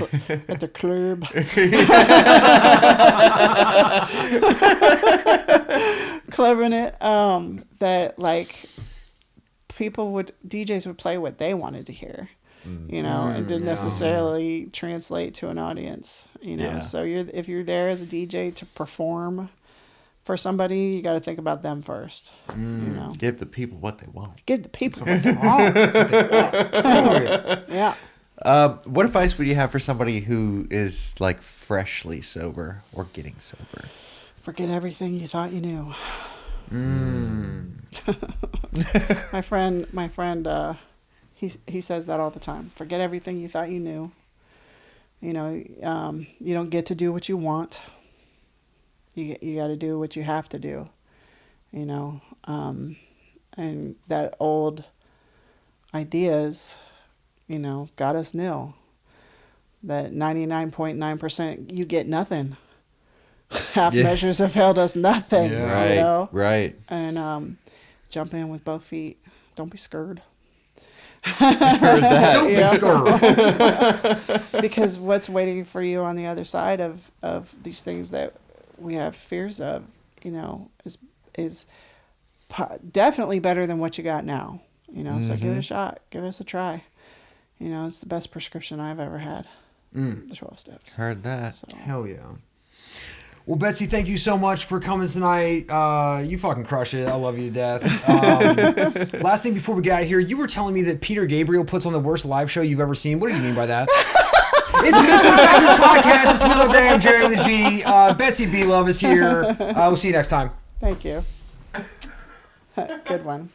A: the club, clubbing it, that like DJs would play what they wanted to hear, and didn't necessarily translate to an audience,
B: Yeah.
A: So if you're there as a DJ to perform for somebody, you got to think about them first,
B: Give the people what they want.
A: Give the people what they want. Yeah.
B: What advice would you have for somebody who is like freshly sober or getting sober?
A: Forget everything you thought you knew. My friend, he says that all the time. Forget everything you thought you knew. You don't get to do what you want. You got to do what you have to do. And that old ideas, got us nil. That 99.9% you get nothing. half measures avail does nothing.
C: Yeah.
B: Right.
A: You know?
B: Right.
A: And jump in with both feet. Don't be scared.
B: Heard that.
C: Don't be scared.
A: Because what's waiting for you on the other side of these things that we have fears of, you know, is definitely better than what you got now. You know, so give it a shot. Give us a try. You know, it's the best prescription I've ever had. The 12 steps.
B: Heard that.
A: So.
C: Hell yeah. Well, Betsy, thank you so much for coming tonight. You fucking crush it. I love you to death. Last thing before we get out of here, you were telling me that Peter Gabriel puts on the worst live show you've ever seen. What do you mean by that? It's the Mental Defectives Podcast. It's Milligram, Jerry with a G. Betsy B. Love is here. We'll see you next time.
A: Thank you. Good one.